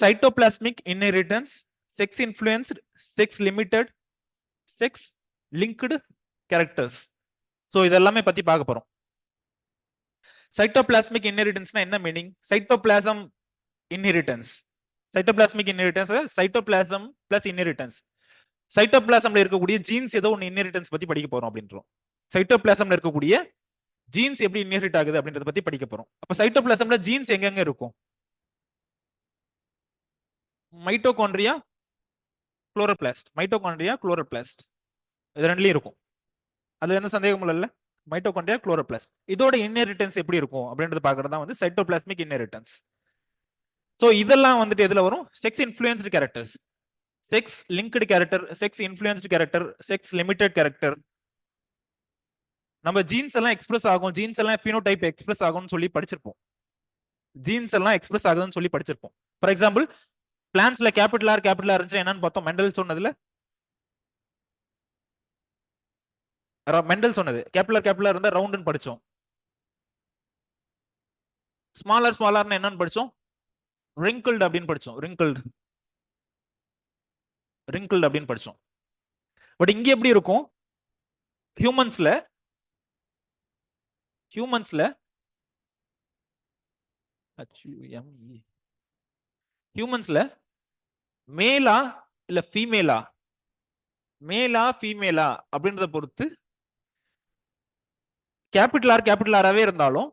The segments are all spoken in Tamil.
cytoplasmic inheritance, sex influenced, sex limited, sex linked characters. So இதெல்லாமே பத்தி பார்க்க போறோம். cytoplasmic inheritance என்ன meaning? cytoplasm inheritance. cytoplasmic inheritance cytoplasm plus inheritance. சைட்டோபிளாசம்ல இருக்கக்கூடிய ஜீன்ஸ் ஏதோ ஒன்னு இன்ஹெரிட்டன்ஸ் பத்தி படிக்க போறோம் அப்படின்றோம். சைட்டோபிளாசம்ல இருக்கக்கூடிய ஜீன்ஸ் எப்படி இன்ஹெரிட் ஆகுது அப்படின்றத பத்தி படிக்க போறோம். அப்ப சைட்டோபிளாசம்ல ஜீன்ஸ் எங்கெங்க இருக்கும்? Mitochondria, chloroplast. மைட்டோகாண்ட்ரியா, குளோரோபிளாஸ்ட் இது ரெண்டுலயும் இருக்கும். அதுல எந்த சந்தேகமும் இல்ல. மைட்டோகாண்ட்ரியா, குளோரோபிளாஸ்ட் இதோட இன்ஹெரிட்டன்ஸ் எப்படி இருக்கும் அப்படின்றது பாக்குறது தான் வந்து சைட்டோபிளாஸ்மிக் இன்ஹெரிட்டன்ஸ். சோ இதெல்லாம் வந்துட்டு எதுல வரும்? Sex influenced characters, sex linked character, sex influenced character, sex limited character. நம்ம ஜீன்ஸ் எல்லாம் எக்ஸ்பிரஸ் ஆகும், ஜீன்ஸ் எல்லாம் பினோடைப் எக்ஸ்பிரஸ் ஆகும்னு சொல்லி படிச்சிருப்போம். ஜீன்ஸ் எல்லாம் எக்ஸ்பிரஸ் ஆகுதுன்னு சொல்லி படிச்சிருப்போம். ஃபார் எக்ஸாம்பிள் பிளான்ஸ்ல கேபிட்டல் ஆர் இருந்துச்சு என்னன்னு பார்த்தோம். மெண்டல் சொன்னதுல கேபிட்டல் இருந்தா ரவுண்ட்னு படிச்சோம். ஸ்மாலர்னு என்னன்னு படிச்சோம்? ரிங்கிள்டு அப்படின்னு படிச்சோம். ரிங்கிள்டு அப்படின்னு படிச்சோம். பட் இங்க எப்படி இருக்கும்? ஹியூமன்ஸ்ல மேலா இல்ல ஃபீமேலா அப்படின்றத பொறுத்து கேபிட்டல் ஆராவே இருந்தாலும்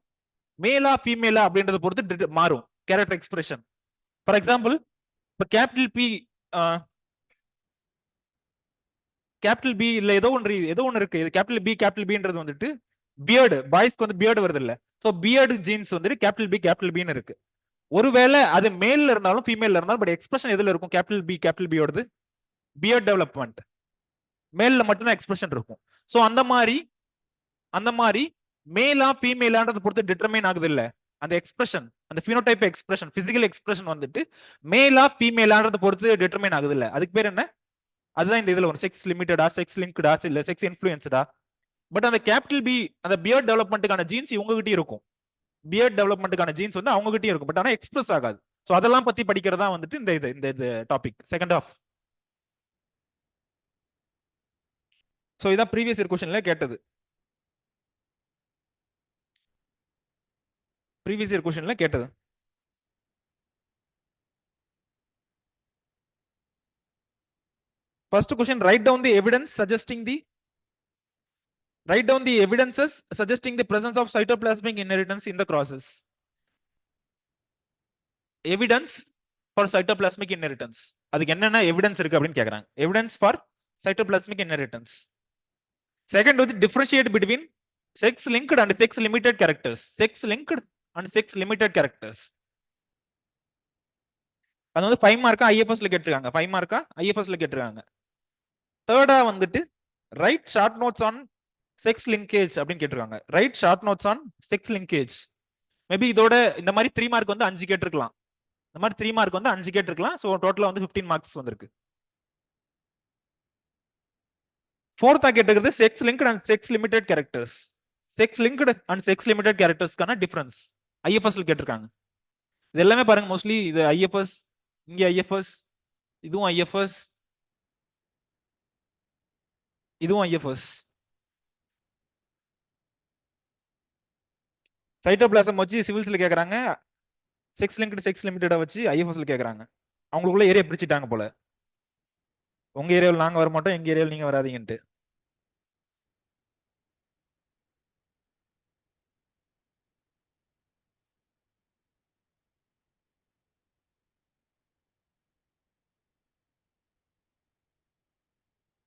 மேலா ஃபீமேலா அப்படின்றத பொறுத்து மாறும் கேரக்டர் எக்ஸ்பிரஷன். ஃபார் எக்ஸாம்பிள் இப்ப கேபிட்டல் பி இல்ல ஏதோ ஒன்று இருக்கு. கேபிட்டல் பின்றது வந்துட்டு பியர்டு, பாய்ஸ்க்கு வந்து பியர்டு வருது இல்ல. சோ பியர்டு ஜீன்ஸ் வந்துட்டு கேபிட்டல் பின்னு இருக்கு. ஒருவேளை அது மேல்ல இருந்தாலும் ஃபீமேல்ல இருந்தாலும் பட் எக்ஸ்பிரஷன் எதுல இருக்கும்? கேபிட்டல் பியோடது பியர்ட் டெவலப்மெண்ட் மேல்ல மட்டும்தான் எக்ஸ்பிரஷன் இருக்கும். சோ அந்த மாதிரி மேலா ஃபீமேலான்றத பொறுத்து டிட்டர்மைன் ஆகுது இல்ல அந்த எக்ஸ்பிரஷன், அந்த பினோடைப் எக்ஸ்பிரஷன், பிசிக்கல் எக்ஸ்பிரஷன் வந்துட்டு மேலா ஃபீமேலான்றத பொறுத்து டிட்டர்மைன் ஆகுது இல்ல. அதுக்கு பேர் என்ன? அதுதான் இந்த இதுல வரும். செக்ஸ் லிமிட்டடா, செக்ஸ் லிங்க்டா, இல்ல செக்ஸ் இன்ஃப்ளூயன்ஸ்டா. பட் அந்த கேபிட்டல் பி அந்த பியர்ட் டெவலப்மெண்ட்டுக்கான ஜீன்ஸ் இவங்ககிட்டயும் இருக்கும். பியர்ட் டெவலப்மெண்ட்டுக்கான ஜீன்ஸ் வந்து அவங்க கிட்டயும் இருக்கும். பட் ஆனா எக்ஸ்பிரஸ் ஆகாது. சோ அதெல்லாம் பத்தி படிக்கிறதா வந்துட்டு இந்த டாபிக் செகண்ட் ஹாஃப். சோ இதான் ப்ரீவியஸ் இயர் क्वेश्चनல கேட்டது. First question, write down the evidences suggesting the presence of cytoplasmic inheritance in the crosses. Evidence for cytoplasmic inheritance. அதுக்கு என்னென்ன எவிடன்ஸ் இருக்கு அப்படின்னு கேக்குறாங்க. Evidence for cytoplasmic inheritance. Second வந்து differentiate between sex linked and sex limited characters. அது வந்து 5 மார்க்கா ஐஎஃப்எஸ்ல கேட்டிருக்காங்க. தேர்டா வந்துட்டு right short notes on sex linkage அப்படின்னு கேட்டிருக்காங்க. Right short notes on sex linkage. Maybe இதோட இந்த மாதிரி 3 மார்க் வந்து 5 கேட்டிருக்கலாம். சோ டோட்டலா வந்து 15 மார்க்ஸ் வந்திருக்கு. ஃபோர்த்தா கேட்டிருக்கிறது sex linked and sex limited characters. கேரக்டர்ஸ்க்கான டிஃபரன்ஸ் ஐஎஃப்எஸ்ல கேட்டிருக்காங்க. இது எல்லாமே பாருங்க, மோஸ்ட்லி இது ஐஎஃப்எஸ், இங்க ஐஎஃப்எஸ், இதுவும் ஐஎஃப்எஸ், இதுவும் ஐஎஃப்எஸ். சைட்டோபிளாசம் வச்சு சிவில்ஸ்ல கேக்குறாங்க, செக்ஸ் லிங்க்டு செக்ஸ் லிமிட்டடா வச்சு ஐஎஃப்எஸ்ல கேக்குறாங்க. அவங்களுக்குள்ள ஏரியா பிரிச்சுட்டாங்க போல. உங்க ஏரியாவில் நாங்க வர மாட்டோம், எங்க ஏரியாவில் நீங்க வராதீங்கன்ட்டு.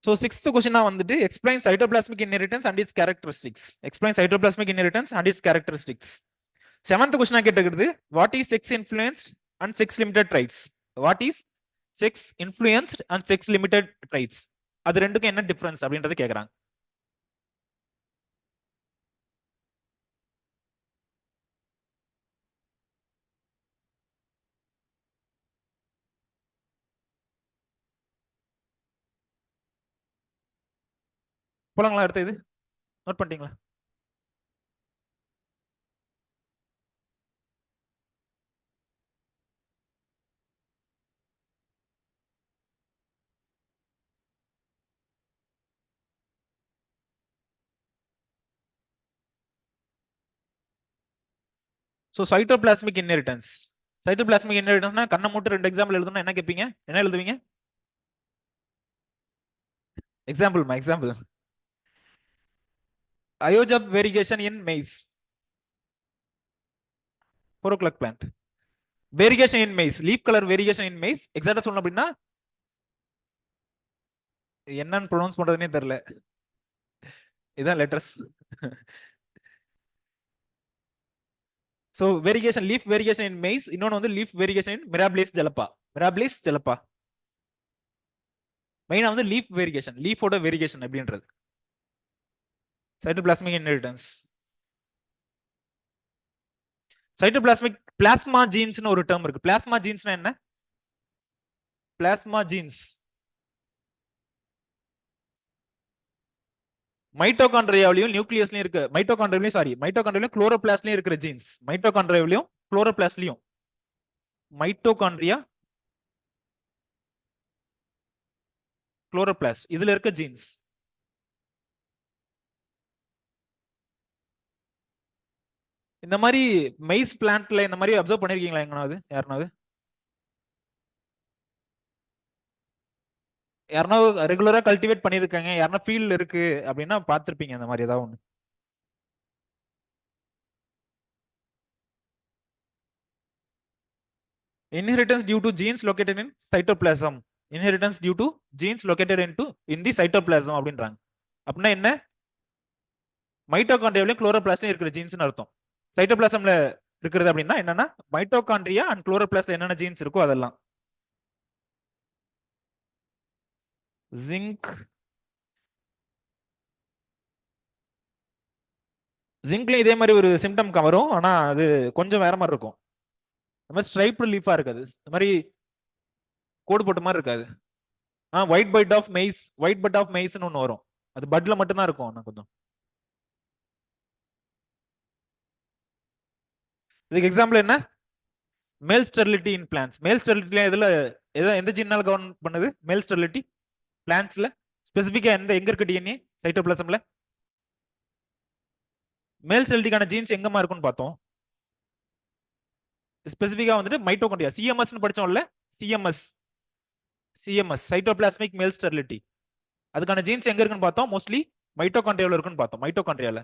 So sixth question வந்துட்டு explain cytoplasmic inheritance and its characteristics. Seventh question கேட்டிருக்கிறது what is sex influenced and sex limited traits. அது ரெண்டுக்கும் என்ன டிஃபரன்ஸ் அப்படின்றது கேக்குறாங்க. போலாங்களா? அடுத்த இது நோட் பண்ணிட்டீங்களா? So cytoplasmic inheritance. சைட்டோபிளாஸ்மிக் இன்ஹெரிட்டன்ஸ்னா கண்ணை மூட்டு 2 எக்ஸாம்பிள் எழுதணும்னா என்ன கேட்பீங்க? என்ன எழுதுவீங்க? எக்ஸாம்பிள். அயோஜப் variegation in maize. 4 o'clock plant. Variegation in maize, leaf colour variegation in maize. எக்ஸாக்டா சொல்லணும் அப்படின்னா என்னன்னு ப்ரொனவுன்ஸ் பண்றதுனே தெரியல. இதான் letters. So variegation, leaf variegation in maize. இன்னொன்று வந்து leaf variegation in mirabilis jalapa. Mirabilis jalapa மெயினா வந்து லீஃப் வேரிகேஷன், லீஃபோட வேரிகேஷன் அப்படின்றது சைட்டோபிளாஸ்மிக் இன்ஹெரிட்டன்ஸ். சைட்டோபிளாஸ்மிக் பிளாஸ்மா ஜீன்ஸ்னு ஒரு டேர்ம் இருக்கு. பிளாஸ்மா ஜீன்ஸ்னா என்ன? பிளாஸ்மா ஜீன்ஸ் மைட்டோகாண்ட்ரியாவிலையும் நியூக்ளியஸ்லயும் இருக்கு. மைட்டோகாண்ட்ரியாவிலையும் குளோரோபிளாஸ்ட்லயும் இருக்கிற ஜீன்ஸ். மைட்டோகாண்ட்ரியாவிலையும் குளோரோபிளாஸ்ட்லயும். மைட்டோகாண்ட்ரியா, குளோரோபிளாஸ்ட் இதுல இருக்க ஜீன்ஸ். இந்த மாதிரி மெய்ஸ் பிளான்ட்ல இந்த மாதிரி அப்சர்வ் பண்ணிருக்கீங்களா எங்கனாவது? யாருன்னா ரெகுலரா கல்டிவேட் பண்ணிருக்காங்க, யாருன்னா ஃபீல்ட் இருக்கு அப்படின்னா பார்த்திருப்பீங்க அந்த மாதிரி ஏதாவது ஒண்ணு. Inheritance due to genes located in cytoplasm. Inheritance due to genes located in the cytoplasm அப்படின்றாங்க. அப்படின்னா என்ன? மைட்டோகாண்ட்ரியாவிலும் குளோரோபிளாஸ்ட்லயும் இருக்கிற ஜீன்ஸ்னு அர்த்தம். சைட்டோபிளாசம்ல இருக்கிறது அப்படின்னா என்னன்னா மைட்டோகாண்ட்ரியா அண்ட் குளோரோபிளாஸ்ட்ல என்னென்ன ஜீன்ஸ் இருக்கோ அதெல்லாம். ஜிங்க், ஜிங்க்லயும் இதே மாதிரி ஒரு சிம்டம் வரும். ஆனா அது கொஞ்சம் வேற மாதிரி இருக்கும். இந்த மாதிரி ஸ்ட்ரைப்டு லீஃபா இருக்காது, இந்த மாதிரி கோடு போட்ட மாதிரி இருக்காது. White bud of maize, white bud of மெய்ஸ்னு ஒன்று வரும். அது பட்ல மட்டும்தான் இருக்கும். ஆனா கொஞ்சம் இதுக்கு எக்ஸாம்பிள் என்ன? மேல் ஸ்டெரிலிட்டி இன் பிளான்ஸ். மேல் ஸ்டெரிலிட்டி எதுல, எந்த ஜீன்னால கவர்ன் பண்ணுது? மேல் ஸ்டெரிலிட்டி பிளான்ட்ஸ்ல ஸ்பெசிபிக்கா எங்க இருக்கு டிஎன்ஏ? சைட்டோபிளாசம்ல. மேல் ஸ்டெரிலிட்டிக்கான ஜீன்ஸ் எங்கமா இருக்கும்னு பார்த்தோம். ஸ்பெசிபிக்கா வந்துட்டு மைட்டோகாண்ட்ரியா, சிஎம்எஸ் படிச்சோம்ல. சிஎம்எஸ், சைட்டோபிளாஸ்மிக் மேல் ஸ்டெரிலிட்டி. அதுக்கான ஜீன்ஸ் எங்க இருக்குன்னு பார்த்தோம். மோஸ்ட்லி மைட்டோகாண்ட்ரியால இருக்குன்னு பார்த்தோம். மைட்டோகாண்ட்ரியால.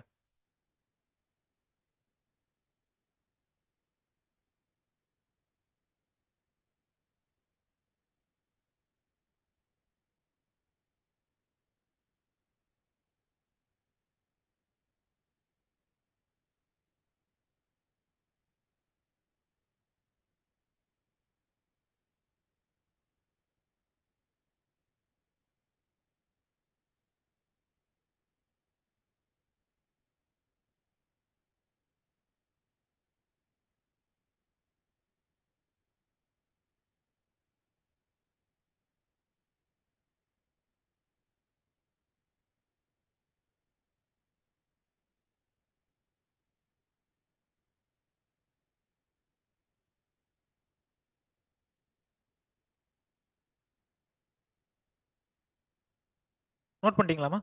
நோட் பண்ணிட்டீங்களாமா?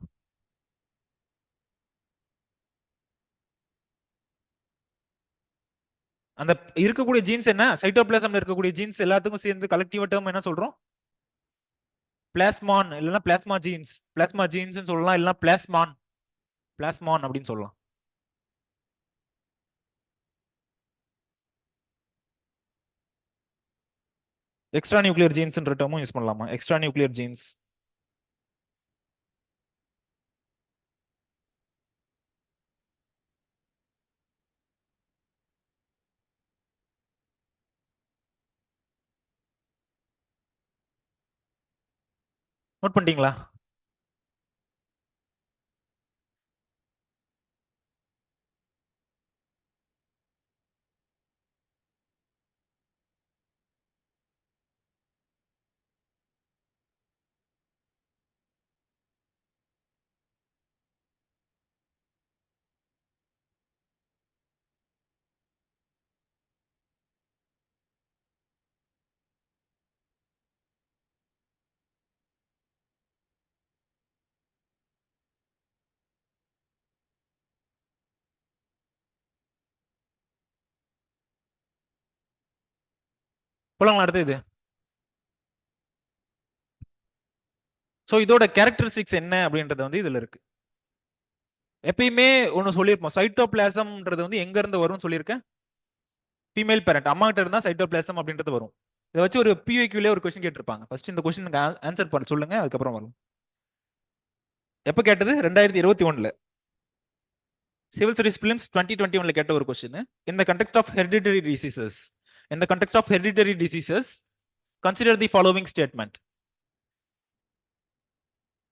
அந்த இருக்கக்கூடிய ஜீன்ஸ் என்ன? சைட்டோபிளாசம்ல இருக்கக்கூடிய ஜீன்ஸ் எல்லாத்துக்கும் சேர்ந்து கலெக்டிவ் டேர்ம் என்ன சொல்றோம்? பிளாஸ்மான் இல்லைன்னா பிளாஸ்மா ஜீன்ஸ். பிளாஸ்மா ஜீன்ஸ் சொல்லலாம், இல்லைன்னா பிளாஸ்மான் அப்படின்னு சொல்லலாம். எக்ஸ்ட்ரா நியூக்ளியர் ஜீன்ஸ் டேர்மும் யூஸ் பண்ணலாமா? Extra nuclear jeans. நோட் பண்ணிட்டீங்களா? போலாங்களா அடுத்து இது. ஸோ இதோட கேரக்டரிஸ்டிக்ஸ் என்ன அப்படின்றது வந்து இதுல இருக்கு. எப்பயுமே ஒன்னு சொல்லியிருப்போம், சைட்டோபிளாசம்ன்றது வந்து எங்க இருந்து வரும்னு சொல்லியிருக்கேன். ஃபீமேல் பேரண்ட் அம்மா கிட்ட இருந்தா சைட்டோபிளாசம் அப்படின்றது வரும். இதை வச்சு ஒரு பியூக்யூலே ஒரு கொஸ்டின் கேட்டிருப்பாங்க. ஃபர்ஸ்ட் இந்த கொஸ்டின் ஆன்சர் பண்ண சொல்லுங்க, அதுக்கப்புறம் வரும். எப்ப கேட்டது? 2021. சிவில் சர்வீஸ் பிலிம்ஸ் 2021 கேட்ட ஒரு கொஸ்டின். இந்த context of hereditary diseases, in the context of hereditary diseases, consider the following statement.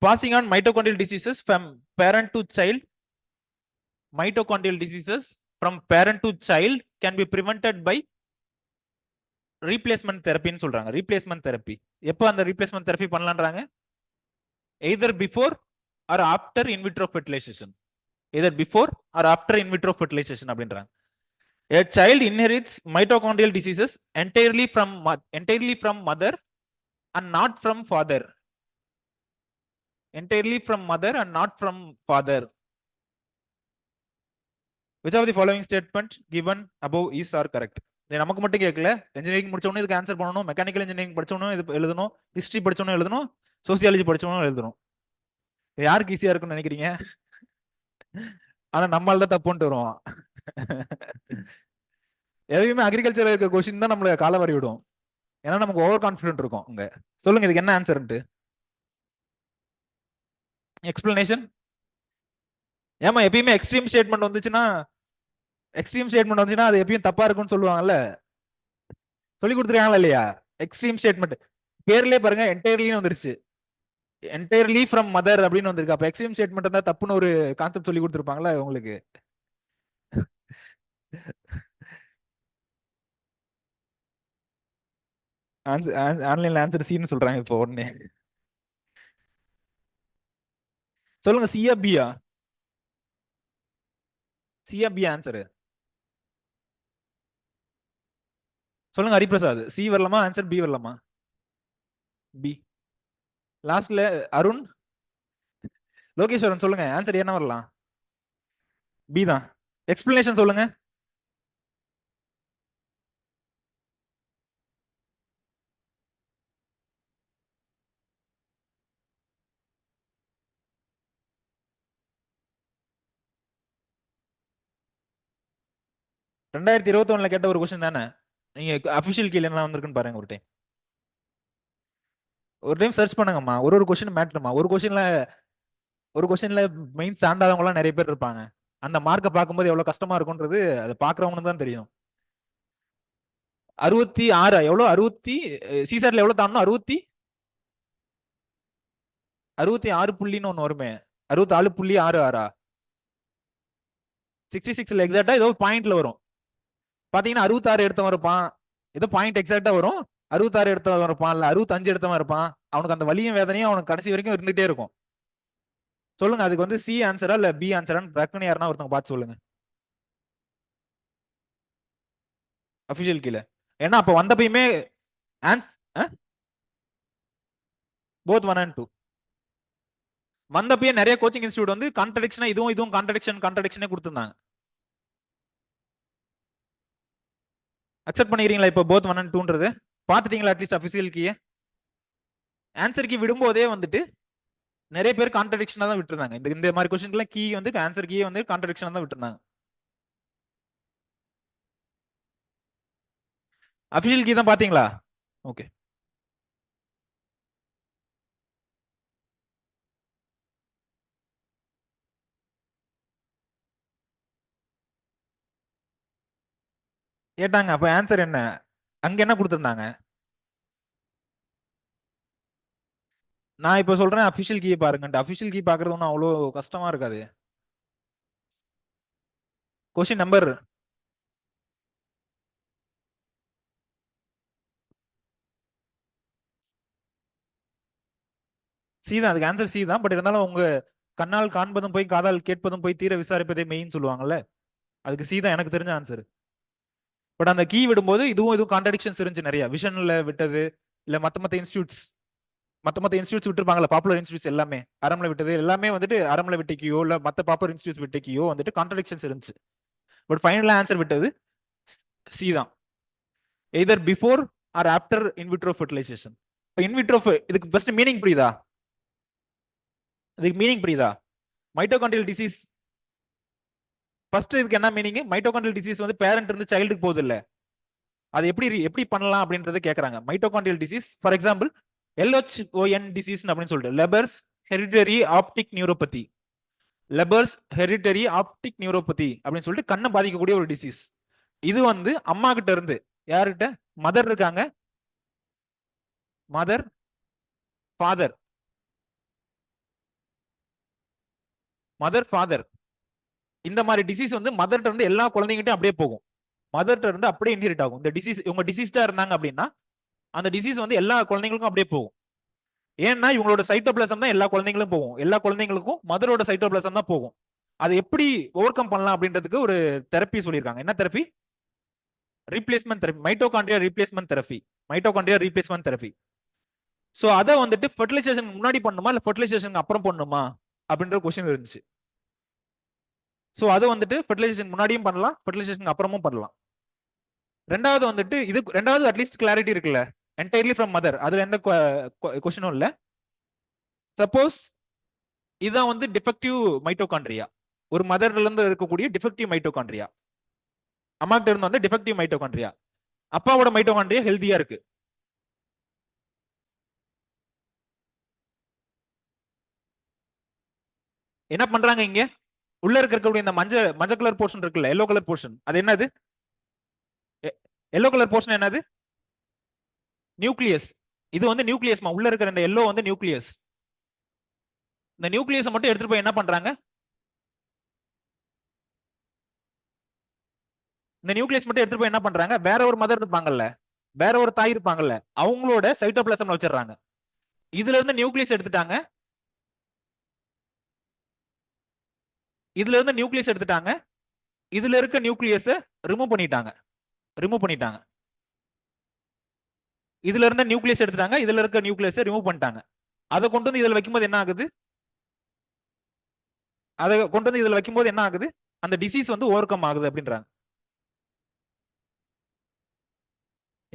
Passing on mitochondrial diseases from parent to child, mitochondrial diseases from parent to child can be prevented by replacement therapy ன்னு சொல்றாங்க. replacement therapy எப்போ அந்த replacement therapy பண்ணலாம்ன்றாங்க? either before or after in vitro fertilization, either before or after in vitro fertilization அப்படின்றாங்க. A child inherits mitochondrial diseases entirely from mother and not from father. Entirely from mother and not from father. Which of the following statement given above is or correct? இது நமக்கு மட்டும் கேட்கல, இன்ஜினியரிங் முடிச்சவனும் இதுக்கு ஆன்சர் பண்ணணும், மெக்கானிக்கல் இன்ஜினியரிங் படிச்சவனும் இது எழுதணும், ஹிஸ்டரி படிச்சவனும் எழுதணும், சோசியாலஜி படிச்சவனும் எழுதணும். யாருக்கு ஈஸியா இருக்கும்னு நினைக்கிறீங்க? ஆனா நம்மளால தான் தப்புன்ட்டு வருவான். எதையுமே அக்ரிகல்ச்சர் இருக்க கொஸ்டின் தான் நம்மள கால வரி விடும். ஏன்னா நமக்கு ஓவர் கான்ஃபிடென்ட் இருக்கும். உங்க சொல்லுங்க இதுக்கு என்ன ஆன்சர்ன்ட்டு. எக்ஸ்பிளனேஷன். ஏமா எப்பயுமே எக்ஸ்ட்ரீம் ஸ்டேட்மெண்ட் வந்துச்சுன்னா அது எப்பயும் தப்பா இருக்கும்னு சொல்லுவாங்கல்ல. சொல்லி கொடுத்துருக்காங்களா இல்லையா? எக்ஸ்ட்ரீம் ஸ்டேட்மெண்ட் பேர்லயே பாருங்க, என்டையர்லின்னு வந்துருச்சு. என்டையர்லி ஃப்ரம் மதர் அப்படின்னு வந்திருக்கு. அப்ப எக்ஸ்ட்ரீம் ஸ்டேட்மெண்ட் தான் தப்புன்னு ஒரு கான்செப்ட் சொல்லி கொடுத்துருப்பாங்களா உங்களுக்கு? ஆன்லைன்ல ஆன்சர் சீன்னு சொல்றாங்க இப்போ உடனே. சொல்லுங்க, சியா பியா? சியா பியா ஆன்சர் சொல்லுங்க. ஹரிபிரசாத் சி வரலாமா? ஆன்சர் பி வரலாமா? பி. லாஸ்ட்ல அருண், லோகேஸ்வரன் சொல்லுங்க, ஆன்சர் என்ன வரலாம்? பி தான். எக்ஸ்பிளனேஷன் சொல்லுங்க. ரெண்டாயிரத்தி 21 கேட்ட ஒரு கொஸ்டின் தானே. நீங்க அபிஷியல் கீழ என்ன வந்திருக்குன்னு பாருங்க ஒரு டைம். ஒரு டைம் சர்ச் பண்ணுங்கம்மா. ஒரு கொஸ்டின் மேட்டர்மா. ஒரு கொஸ்டின்ல மெயின் சாண்டாதவங்க எல்லாம் நிறைய பேர் இருப்பாங்க. அந்த மார்க்கை பார்க்கும்போது எவ்வளவு கஷ்டமா இருக்கும்ன்றது அதை பாக்குறவங்களுக்கு தான் தெரியும். 66 எவ்வளவு? 60 சீசர்ல எவ்வளவு தாண்டணும்? 66 புள்ளின்னு ஒண்ணு வருமே. 64.66. 66ல எக்ஸாக்டா ஏதோ பாயிண்ட்ல வரும். பாத்தீங்கன்னா 66 எடுத்தவன் இருப்பான், ஏதோ பாயிண்ட் எக்ஸாக்டா வரும். 66 எடுத்தவன் இருப்பான், இல்ல 65 எடுத்தவன் இருப்பான். அவனுக்கு அந்த வலியும் வேதனையும் அவனுக்கு கடைசி வரைக்கும் இருந்துட்டே இருக்கும். சொல்லுங்க, அதுக்கு வந்து சி ஆன்சரா இல்ல பி ஆன்சரான்னு டக்குன்னு யாருன்னா ஒருத்தவங்க பார்த்து சொல்லுங்க. அபிஷியல் கீழே. ஏன்னா அப்ப வந்தப்பயுமே போத் 1 and 2 வந்தப்பயே நிறைய கோச்சிங் இன்ஸ்டியூட் வந்து கான்ட்ரடிக்ஷனா இதுவும் கான்ட்ரடிக்ஷனே கொடுத்துருந்தாங்க. அக்செப்ட் பண்ணிக்கிறீங்களா இப்போ போத் 1 and 2ன்றது? பாத்துட்டீங்களா அட்லீஸ்ட் அபிஷியல் கீயே? ஆன்சர் கீ விடும்போதே வந்துட்டு நிறைய பேர் கான்ட்ரடிக்ஷனா தான் விட்டுருந்தாங்க. இந்த மாதிரி கொஸ்டின்லாம் கீ வந்து ஆன்சர் கீயே வந்து கான்ட்ரடிக்ஷனா தான் விட்டுருந்தாங்க. அபிஷியல் கீ தான் பாத்தீங்களா? ஓகே. கேட்டாங்க, அப்ப ஆன்சர் என்ன? அங்க என்ன கொடுத்திருந்தாங்க? நான் இப்ப சொல்றேன் அபிஷியல் கீ பாருங்க. அபிஷியல் கீ பாக்குறது ஒன்றும் அவ்வளவு கஷ்டமா இருக்காது. கொஸ்டின் நம்பர் சி தான். அதுக்கு ஆன்சர் சி தான். பட் இருந்தாலும் உங்க கண்ணால் காண்பதும் போய் காதால் கேட்பதும் போய் தீர விசாரிப்பதே மெயின் சொல்லுவாங்கல்ல. அதுக்கு சி தான் எனக்கு தெரிஞ்ச ஆன்சர். பட் அந்த கீ விடும்போது இதுவும் கான்ட்ரடிக்ஷன்ஸ் இருந்துச்சு நிறைய. விஷன்ல விட்டது, இல்ல மத்த இன்ஸ்டியூட்ஸ் விட்டுருப்பாங்கல்ல, பாப்புலர் இன்ஸ்டியூட்ஸ் எல்லாமே அறம்ல விட்டது எல்லாமே வந்துட்டு அறம்ல விட்டக்கியோ இல்ல மத்த பாப்புலர் இன்ஸ்டியூட்ஸ் விட்டக்கியோ வந்துட்டு கான்ட்ரடிக்ஷன்ஸ் இருந்துச்சு. பட் ஃபைனலா ஆன்சர் விட்டது சி தான். Either before or after in vitro fertilization. இப்போ இன்விட்ரோ இதுக்கு ஃபர்ஸ்ட் மீனிங் புரியுதா? இதுக்கு மீனிங் புரியுதா? மைட்டோகாண்ட்ரியல் டிசீஸ் ஃபர்ஸ்ட் இதுக்கு என்ன மீனிங்? மைட்டோகாண்ட்ரியல் டிசீஸ் வந்து பேரண்ட் இருந்து சைல்டுக்கு போகுது இல்ல, அது எப்படி பண்ணலாம் அப்படின்றத கேக்குறாங்க. Mitochondrial disease for example LHON disease அப்படின்னு சொல்லிட்டு Leber's hereditary optic neuropathy. Leber's hereditary optic neuropathy அப்படின்னு சொல்லிட்டு கண்ணை பாதிக்கக்கூடிய ஒரு டிசீஸ். இது வந்து அம்மா கிட்ட இருந்து யாருகிட்ட? மதர் இருக்காங்க, மதர் ஃபாதர், மதர் ஃபாதர். இந்த மாதிரி டிசீஸ் வந்து மதர்கிட்ட இருந்து எல்லா குழந்தைங்கிட்டும் அப்படியே போகும். மதர்கிட்ட இருந்து அப்படியே இன்ஹெரிட் ஆகும். இந்த டிசீஸ் இவங்க டிசீஸ்டா இருந்தாங்க அப்படின்னா அந்த டிசீஸ் வந்து எல்லா குழந்தைங்களுக்கும் அப்படியே போகும். ஏன்னா இவங்களோட சைட்டோபிளாசம் தான் எல்லா குழந்தைங்களும் போகும். எல்லா குழந்தைங்களுக்கும் மதரோட சைட்டோபிளாசம் தான் போகும். அதை எப்படி ஓவர் கம் பண்ணலாம் அப்படின்றதுக்கு ஒரு தெரப்பி சொல்லியிருக்காங்க. என்ன therapy? Replacement therapy, mitochondria replacement therapy. Mitochondria replacement therapy. So அதை வந்துட்டு ஃபெர்டிலைசேஷன் முன்னாடி பண்ணுமா இல்லை ஃபெர்டிலைசேஷன் அப்புறம் பண்ணுமா அப்படின்ற கொஸ்டின் இருந்துச்சு. ஸோ அது வந்துட்டு ஃபெர்டிலைசேஷன் முன்னாடியும் பண்ணலாம், ஃபெர்டிலைசேஷன் அப்புறமும் பண்ணலாம். ரெண்டாவது வந்துட்டு இது ரெண்டாவது அட்லீஸ்ட் கிளாரிட்டி இருக்குல்ல, என்டையர்லி ஃப்ரம் மதர், அதுல எந்த கொஸ்டினும் இல்லை. சப்போஸ் இதுதான் வந்து டிஃபெக்டிவ் மைட்டோகாண்ட்ரியா, ஒரு மதர்ல இருந்து இருக்கக்கூடிய டிஃபெக்டிவ் மைட்டோகாண்ட்ரியா. அம்மா கிட்ட இருந்து வந்து டிஃபெக்டிவ் மைட்டோகாண்ட்ரியா, அப்பாவோட மைட்டோகாண்ட்ரியா ஹெல்தியா இருக்கு. என்ன பண்றாங்க இங்க? உள்ள இருக்கக்கூடிய இந்த மஞ்சள் கலர் போர்ஷன் இருக்குல்ல, எல்லோ கலர் போர்ஷன், அது என்னது? எல்லோ கலர் போர்ஷன் என்னது? நியூக்ளியஸ். இது வந்து நியூக்ளியஸ்மா, உள்ள இருக்கிற இந்த எல்லோ வந்து நியூக்ளியஸ். இந்த நியூக்ளியஸ் மட்டும் எடுத்துட்டு போய் என்ன பண்றாங்க? இந்த நியூக்ளியஸ் மட்டும் எடுத்துட்டு போய் என்ன பண்றாங்க? வேற ஒரு மதர் இருப்பாங்கல்ல, வேற ஒரு தாய் இருப்பாங்கல்ல, அவங்களோட சைட்டோபிளாசம்ல வச்சிடறாங்க. இதுல இருந்து நியூக்ளியஸ் எடுத்துட்டாங்க, இதுல இருந்து நியூக்ளியஸ் எடுத்துட்டாங்க, இதுல இருக்க நியூக்ளியஸ் ரிமூவ் பண்ணிட்டாங்க, ரிமூவ் பண்ணிட்டாங்க. இதுல இருந்த நியூக்ளியஸ் எடுத்துட்டாங்க, இதுல இருக்க நியூக்ளியஸ் ரிமூவ் பண்ணிட்டாங்க. அதை கொண்டு வந்து இதுல வைக்கும்போது என்ன ஆகுது? அதை கொண்டு வந்து இதுல வைக்கும்போது என்ன ஆகுது? அந்த டிசீஸ் வந்து ஓவர் கம் ஆகுது அப்படின்றாங்க.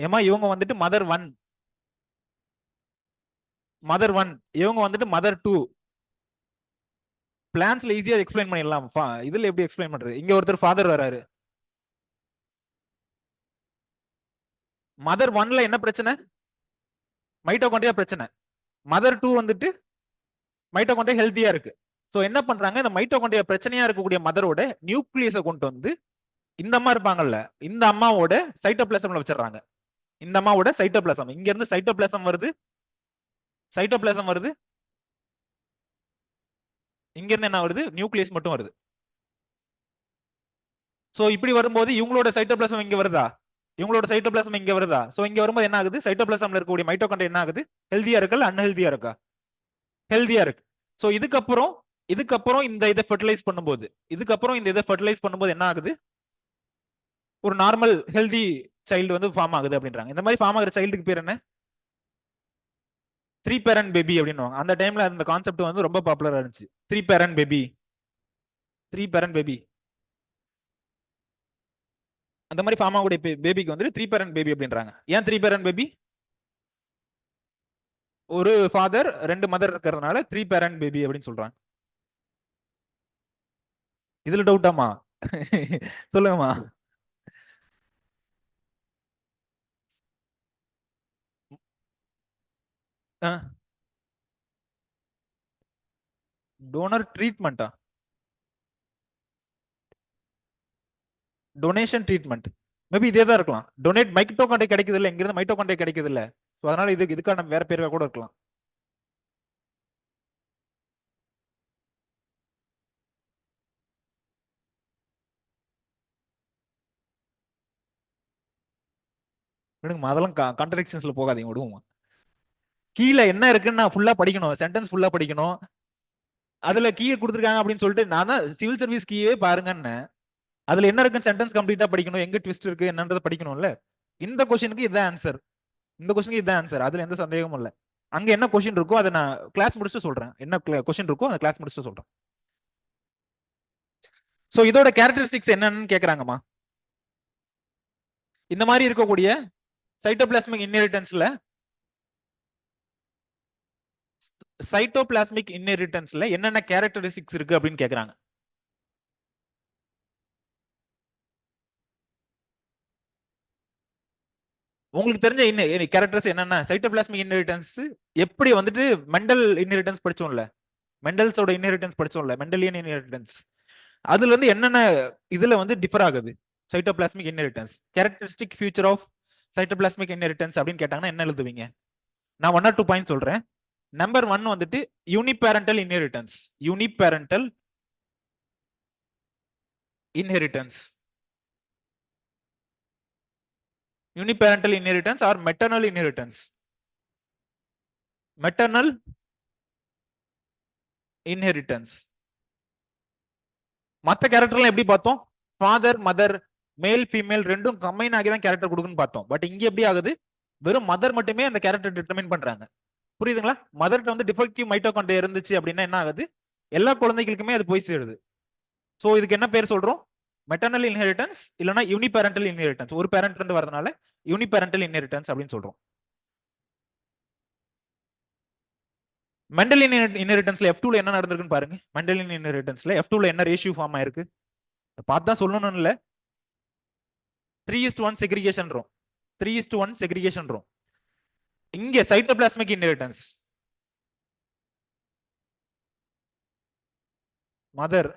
ஏமா இவங்க வந்துட்டு மதர் 1, மதர் 1, இவங்க வந்துட்டு மதர் 2. பிளான்ஸ்ல ஈஸியா எக்ஸ்பிளைன் பண்ணிடலாம், இதுல எப்படி எக்ஸ்பிளைன் பண்றது? இங்க ஒருத்தர் ஃபாதர் வராரு. மதர் 1ல என்ன பிரச்சனை? மைட்டோகாண்ட்ரியா பிரச்சனை. மதர் 2 வந்துட்டு மைட்டோகாண்ட்ரியா ஹெல்த்தியா இருக்கு. சோ என்ன பண்றாங்க? இந்த மைட்டோகாண்ட்ரியா பிரச்சனையா இருக்கக்கூடிய மதரோட நியூக்ளியஸை கொண்டு வந்து இந்த அம்மா இருப்பாங்கல்ல, இந்த அம்மாவோட சைட்டோபிளாசம்ல வச்சிடறாங்க. இந்த அம்மாவோட சைட்டோபிளாசம், இங்க இருந்து சைட்டோபிளாசம் வருது, சைட்டோபிளாசம் வருது, இங்க இருந்து என்ன வருது? நியூக்ளியஸ் மட்டும் வருது. சோ இப்படி வரும்போது இவங்களோட சைட்டோபிளாசம் இங்க வருதா, இவங்களோட சைட்டோபிளாசம் இங்க வருதா? சோ இங்க வரும்போது என்ன ஆகுது? சைட்டோபிளாசம்ல இருக்கக்கூடிய மைட்டோகாண்ட்ரியா என்ன ஆகுது? ஹெல்தியா இருக்கா அன்ஹெல்தியா இருக்கா? ஹெல்தியா இருக்கு. சோ இதுக்கப்புறம் இந்த இதை ஃபெர்டிலைஸ் பண்ணும்போது, இதுக்கப்புறம் இந்த இதை ஃபெர்டிலைஸ் பண்ணும்போது என்ன ஆகுது? ஒரு நார்மல் ஹெல்தி சைல்டு வந்து ஃபார்ம் ஆகுது அப்படின்றாங்க. இந்த மாதிரி ஃபார்ம் ஆகுற சைல்டுக்கு பேர் என்ன? 3 பேரண்ட் பேபி அப்படின்னு. அந்த டைம்ல அந்த கான்செப்ட் வந்து ரொம்ப பாப்புலரா இருந்துச்சு. 3 பேரண்ட் பேபி, 3 பேரண்ட் பேபி. அந்த மாதிரி ஃபார்ம் ஆகக்கூடிய பேபிக்கு வந்து 3 பேரண்ட் பேபி அப்படின்றாங்க. ஏன் 3 பேரண்ட் பேபி? ஒரு ஃபாதர் 2 மதர் இருக்கிறதுனால 3 பேரண்ட் பேபி அப்படின்னு சொல்றாங்க. இதுல டவுட்டாமா? சொல்லுங்கம்மா. டோனர் ட்ரீட்மெண்டா? டொனேஷன் ட்ரீட்மெண்ட் மேபி இதே தான் இருக்கலாம். டொனேட் மைட்டோகாண்ட்ரியா கிடைக்குது இல்ல, இங்கிருந்து மைட்டோகாண்ட்ரியா கிடைக்குது இல்ல, சோ அதனால இதுக்கான வேற பேருக்கா கூட இருக்கலாம். விடுங்க, அதெல்லாம் கான்ட்ரடிக்ஷன்ஸ்ல போகாதீங்க, விடுவோம். கீழே என்ன இருக்குன்னு நான் ஃபுல்லா படிக்கணும், சென்டென்ஸ் ஃபுல்லா படிக்கணும். அதுல கீயை கொடுத்துருக்காங்க அப்படின்னு சொல்லிட்டு நான் தான் சிவில் சர்வீஸ் கீயே பாருங்கன்னு, அதுல என்ன இருக்குன்னு சென்டென்ஸ் கம்ப்ளீட்டா படிக்கணும், எங்க ட்விஸ்ட் இருக்கு என்னன்றதை படிக்கணும்ல. இந்த கொஸ்டினுக்கு இதான் ஆன்சர், இந்த கொஸ்டினுக்கு இதான் ஆன்சர், அதுல எந்த சந்தேகமும் இல்ல. அங்க என்ன கொஸ்டின் இருக்கோ அதை நான் கிளாஸ் முடிச்சுட்டு சொல்றேன், என்ன கொஸ்டின் இருக்கோ அந்த கிளாஸ் முடிச்சுட்டு சொல்றேன். சோ இதோட கேரக்டரிஸ்டிக்ஸ் என்னன்னு கேக்குறாங்கம்மா. இந்த மாதிரி இருக்கக்கூடிய சைட்டோபிளாஸ்மிக் இன்ஹெரிட்டன்ஸ்ல என்னென்ன கேரக்டரிஸ்டிக்ஸ் இருக்கு அப்படின்னு கேக்குறாங்க. உங்களுக்கு தெரிஞ்ச கேரக்டர்ஸ் என்னென்ன? சைட்டோபிளாஸ்மிக் இன்ஹெரிட்டன்ஸ் எப்படி வந்துட்டு மெண்டல் இன்ஹெரிட்டன்ஸ் படிச்சோம்ல, மெண்டல்ஸோட இன்ஹெரிட்டன்ஸ் படிச்சோம்ல, மெண்டலியன் இன்ஹெரிட்டன்ஸ், அதுல இருந்து என்னென்ன இதுல வந்து டிஃபர் ஆகுது cytoplasmic inheritance? Characteristic future of cytoplasmic inheritance அப்படின்னு கேட்டாங்கன்னா என்ன எழுதுவீங்க? நான் 1 or 2 பாயிண்ட் சொல்றேன். நம்பர் 1 வந்துட்டு uniparental inheritance. Uniparental inheritance, uniparental inheritance or maternal inheritance. Maternal inheritance. மத்த கேரக்டர்லாம் எப்படி பார்த்தோம்? ஃபாதர் மதர், மேல் ஃபீமேல் ரெண்டும் கம்பைன் ஆகி தான் கேரக்டர் கொடுக்குன்னு பார்த்தோம். பட் இங்க எப்படி ஆகுது? வெறும் மதர் மட்டுமே அந்த கேரக்டர் டிட்டர்மைன் பண்றாங்க. புரியுதுங்களா? மதர்கிட்ட வந்து டிஃபெக்டிவ் மைட்டோகாண்ட்ரியா இருந்துச்சு அப்படின்னா என்ன ஆகுது? எல்லா குழந்தைகளுக்குமே அது போய் சேருது. சோ இதுக்கு என்ன பேர் சொல்றோம்? மெட்டர்னல் இன்ஹெரிட்டன்ஸ் இல்லனா யூனிபேரண்டல் இன்ஹெரிட்டன்ஸ். ஒரு பேரண்ட்ல இருந்து வரதுனால யூனிபேரண்டல் இன்ஹெரிட்டன்ஸ் அப்படின்னு சொல்றோம். மெண்டலின் இன்ஹெரிட்டன்ஸ்ல F2ல என்ன நடந்திருக்குன்னு பாருங்க. மெண்டலின் இன்ஹெரிட்டன்ஸ்ல F2ல என்ன ரேஷியோ ஃபார்ம் ஆயிருக்கு? பார்த்தா சொல்லணும் இல்ல, 3:1 செக்ரிகேஷன். 3:1 செக்ரிகேஷன். இங்க சைட்டோபிளாஸ்மிக் இன்ஹெரிட்டன்ஸ், மதர்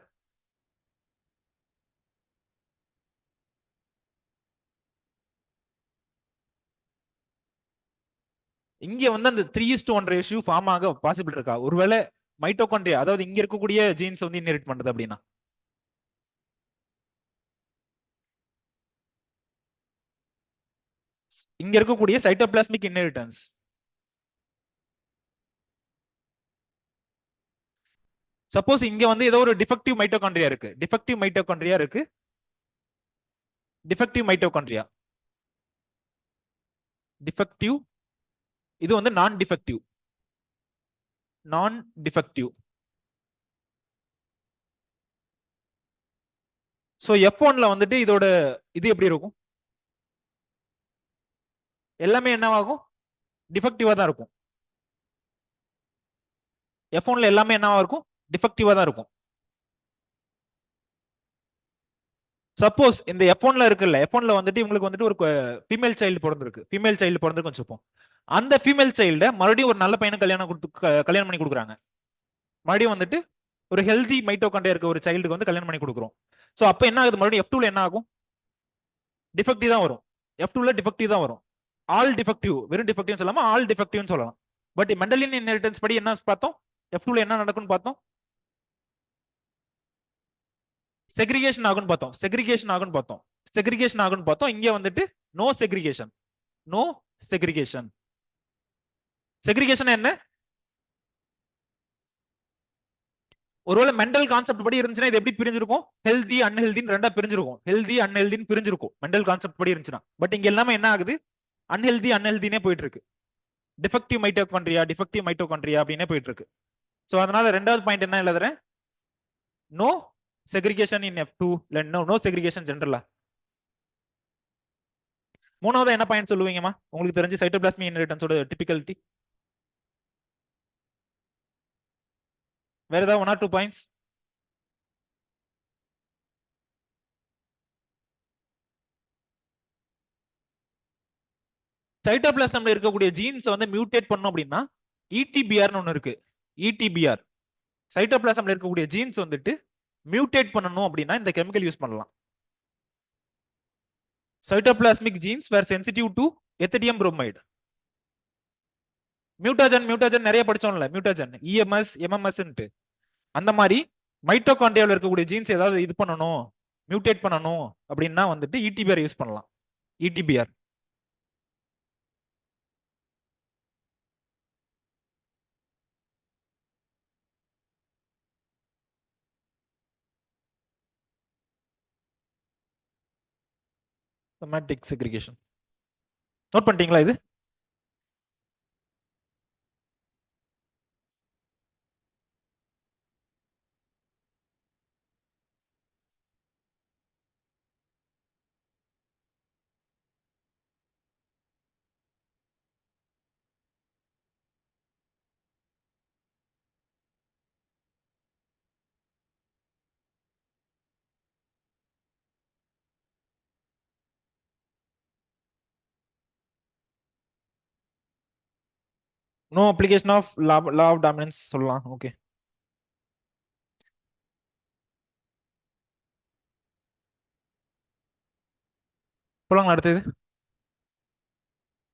இங்க வந்து அந்த 3:1 ரேஷியோ ஃபார்ம் ஆக பாசிபிள் இருக்கா? ஒருவேளை மைட்டோகாண்ட்ரியா, அதாவது இங்க இருக்கக்கூடிய ஜீன்ஸ் வந்து இன்ஹெரிட் பண்றது அப்படின்னா, இங்க இருக்கக்கூடிய சைட்டோபிளாஸ்மிக் இன்ஹெரிட்டன்ஸ். சப்போஸ் இங்க வந்து ஏதோ ஒரு டிஃபெக்டிவ் மைட்டோகாண்ட்ரியா இருக்கு, டிஃபெக்டிவ் மைட்டோகாண்ட்ரியா இருக்கு, டிஃபெக்டிவ் மைட்டோகாண்ட்ரியா, டிஃபெக்டிவ், இது வந்து நான் டிஃபெக்டிவ், நான் டிஃபெக்டிவ். சோ F1ல வந்துட்டு இதோட இது எப்படி இருக்கும்? எல்லாமே என்னவாகும்? டிஃபெக்டிவா தான் இருக்கும். F1ல எல்லாமே என்னவா இருக்கும்? டிஃபெக்டிவா தான் இருக்கும். சப்போஸ் இந்த F1ல இருக்குல்ல, F1ல வந்துட்டு இவங்களுக்கு வந்துட்டு ஒரு ஃபீமேல் சைல்டு பிறந்திருக்கு, ஃபீமேல் சைல்டு பிறந்திருக்குன்னு வச்சுப்போம். அந்த ஃபீமேல் சைல்ட மறுபடியும் ஒரு நல்ல பையனை கல்யாணம் பண்ணி கொடுக்குறாங்க. மறுபடியும் வந்துட்டு ஒரு ஹெல்தி மைட்டோகாண்ட்ரியா இருக்க ஒரு சைல்டுக்கு வந்து கல்யாணம் பண்ணி கொடுக்குறோம். சோ அப்ப என்ன ஆகுது? மறுபடியும் F2ல என்ன ஆகும்? டிஃபெக்டிவ் தான் வரும். F2ல டிஃபெக்டிவ் தான் வரும். ஆல் டிஃபெக்டிவ், வெறும் டிஃபெக்டிவ் சொல்லாம ஆல் டிஃபெக்டிவ்னு சொல்லலாம். பட் மெண்டலின் இன்ஹெரிட்டன்ஸ் படி என்ன பார்த்தோம்? F2ல என்ன நடக்கும்னு பார்த்தோம்? செக்ரிகேஷன் ஆகும்னு பார்த்தோம். செக்ரிகேஷன் ஆகும்னு பார்த்தோம். செக்ரிகேஷன் ஆகும்னு பார்த்தோம். இங்க வந்துட்டு no segregation. No segregation. Segregation என்ன? ஒருவேளை மெண்டல் கான்செப்ட் படி இருந்துச்சுன்னா இது எப்படி பிரிஞ்சிருக்கும்? ஹெல்தி அன்ஹெல்தின்னு ரெண்டா பிரிஞ்சிருக்கும். ஹெல்தி அன்ஹெல்தின்னு பிரிஞ்சிருக்கும் மெண்டல் கான்செப்ட் படி இருந்துச்சுன்னா. பட் இங்க எல்லாமே என்ன ஆகுது? அன்ஹெல்தி அன்ஹெல்தினே போயிட்டு இருக்கு. டிஃபெக்டிவ் மைட்டோகாண்ட்ரியா, டிஃபெக்டிவ் மைட்டோகாண்ட்ரியா அப்படின்னே போயிட்டு இருக்கு. சோ அதனால ரெண்டாவது பாயிண்ட் என்ன எழுதுறேன்? நோ செக்ரிகேஷன் இன் F2, இல்ல நோ செக்ரிகேஷன் ஜெனரலா. மூணாவது என்ன பாயிண்ட் சொல்லுவீங்கம்மா? உங்களுக்கு தெரிஞ்சு சைட்டோபிளாஸ்மிக் இன்ஹெரிட்டன்ஸோட டிபிகலிட்டி வேற ஏதாவது 1 or 2 பாயிண்ட்ஸ்? சைட்டோபிளாசம்ல இருக்கக்கூடிய ஜீன்ஸ் வந்து மியூட்டேட் பண்ணும் அப்படின்னா ETBRன்னு ஒன்னு இருக்கு. ETBR, சைட்டோபிளாசம்ல இருக்கக்கூடிய ஜீன்ஸ் வந்துட்டு மியூட்டேட் பண்ணணும் அப்படின்னா இந்த கெமிக்கல் யூஸ் பண்ணலாம். Cytoplasmic genes were sensitive to ethidium bromide. Mutagen நிறைய படிச்சோம்ல, மியூட்டாஜன் EMS MMS. அந்த மாதிரி மைட்டோகாண்ட்ரியாவில் இருக்கக்கூடிய ஜீன்ஸ் ஏதாவது இது பண்ணணும், மியூட்டேட் பண்ணணும் அப்படின்னா வந்துட்டு ETBR யூஸ் பண்ணலாம். ETBR. சொமேட்டிக் செக்ரிகேஷன் நோட் பண்ணிட்டீங்களா? இது no application of law of dominance சொல்லலாம். ஓகே, போலாங்களா அடுத்தது?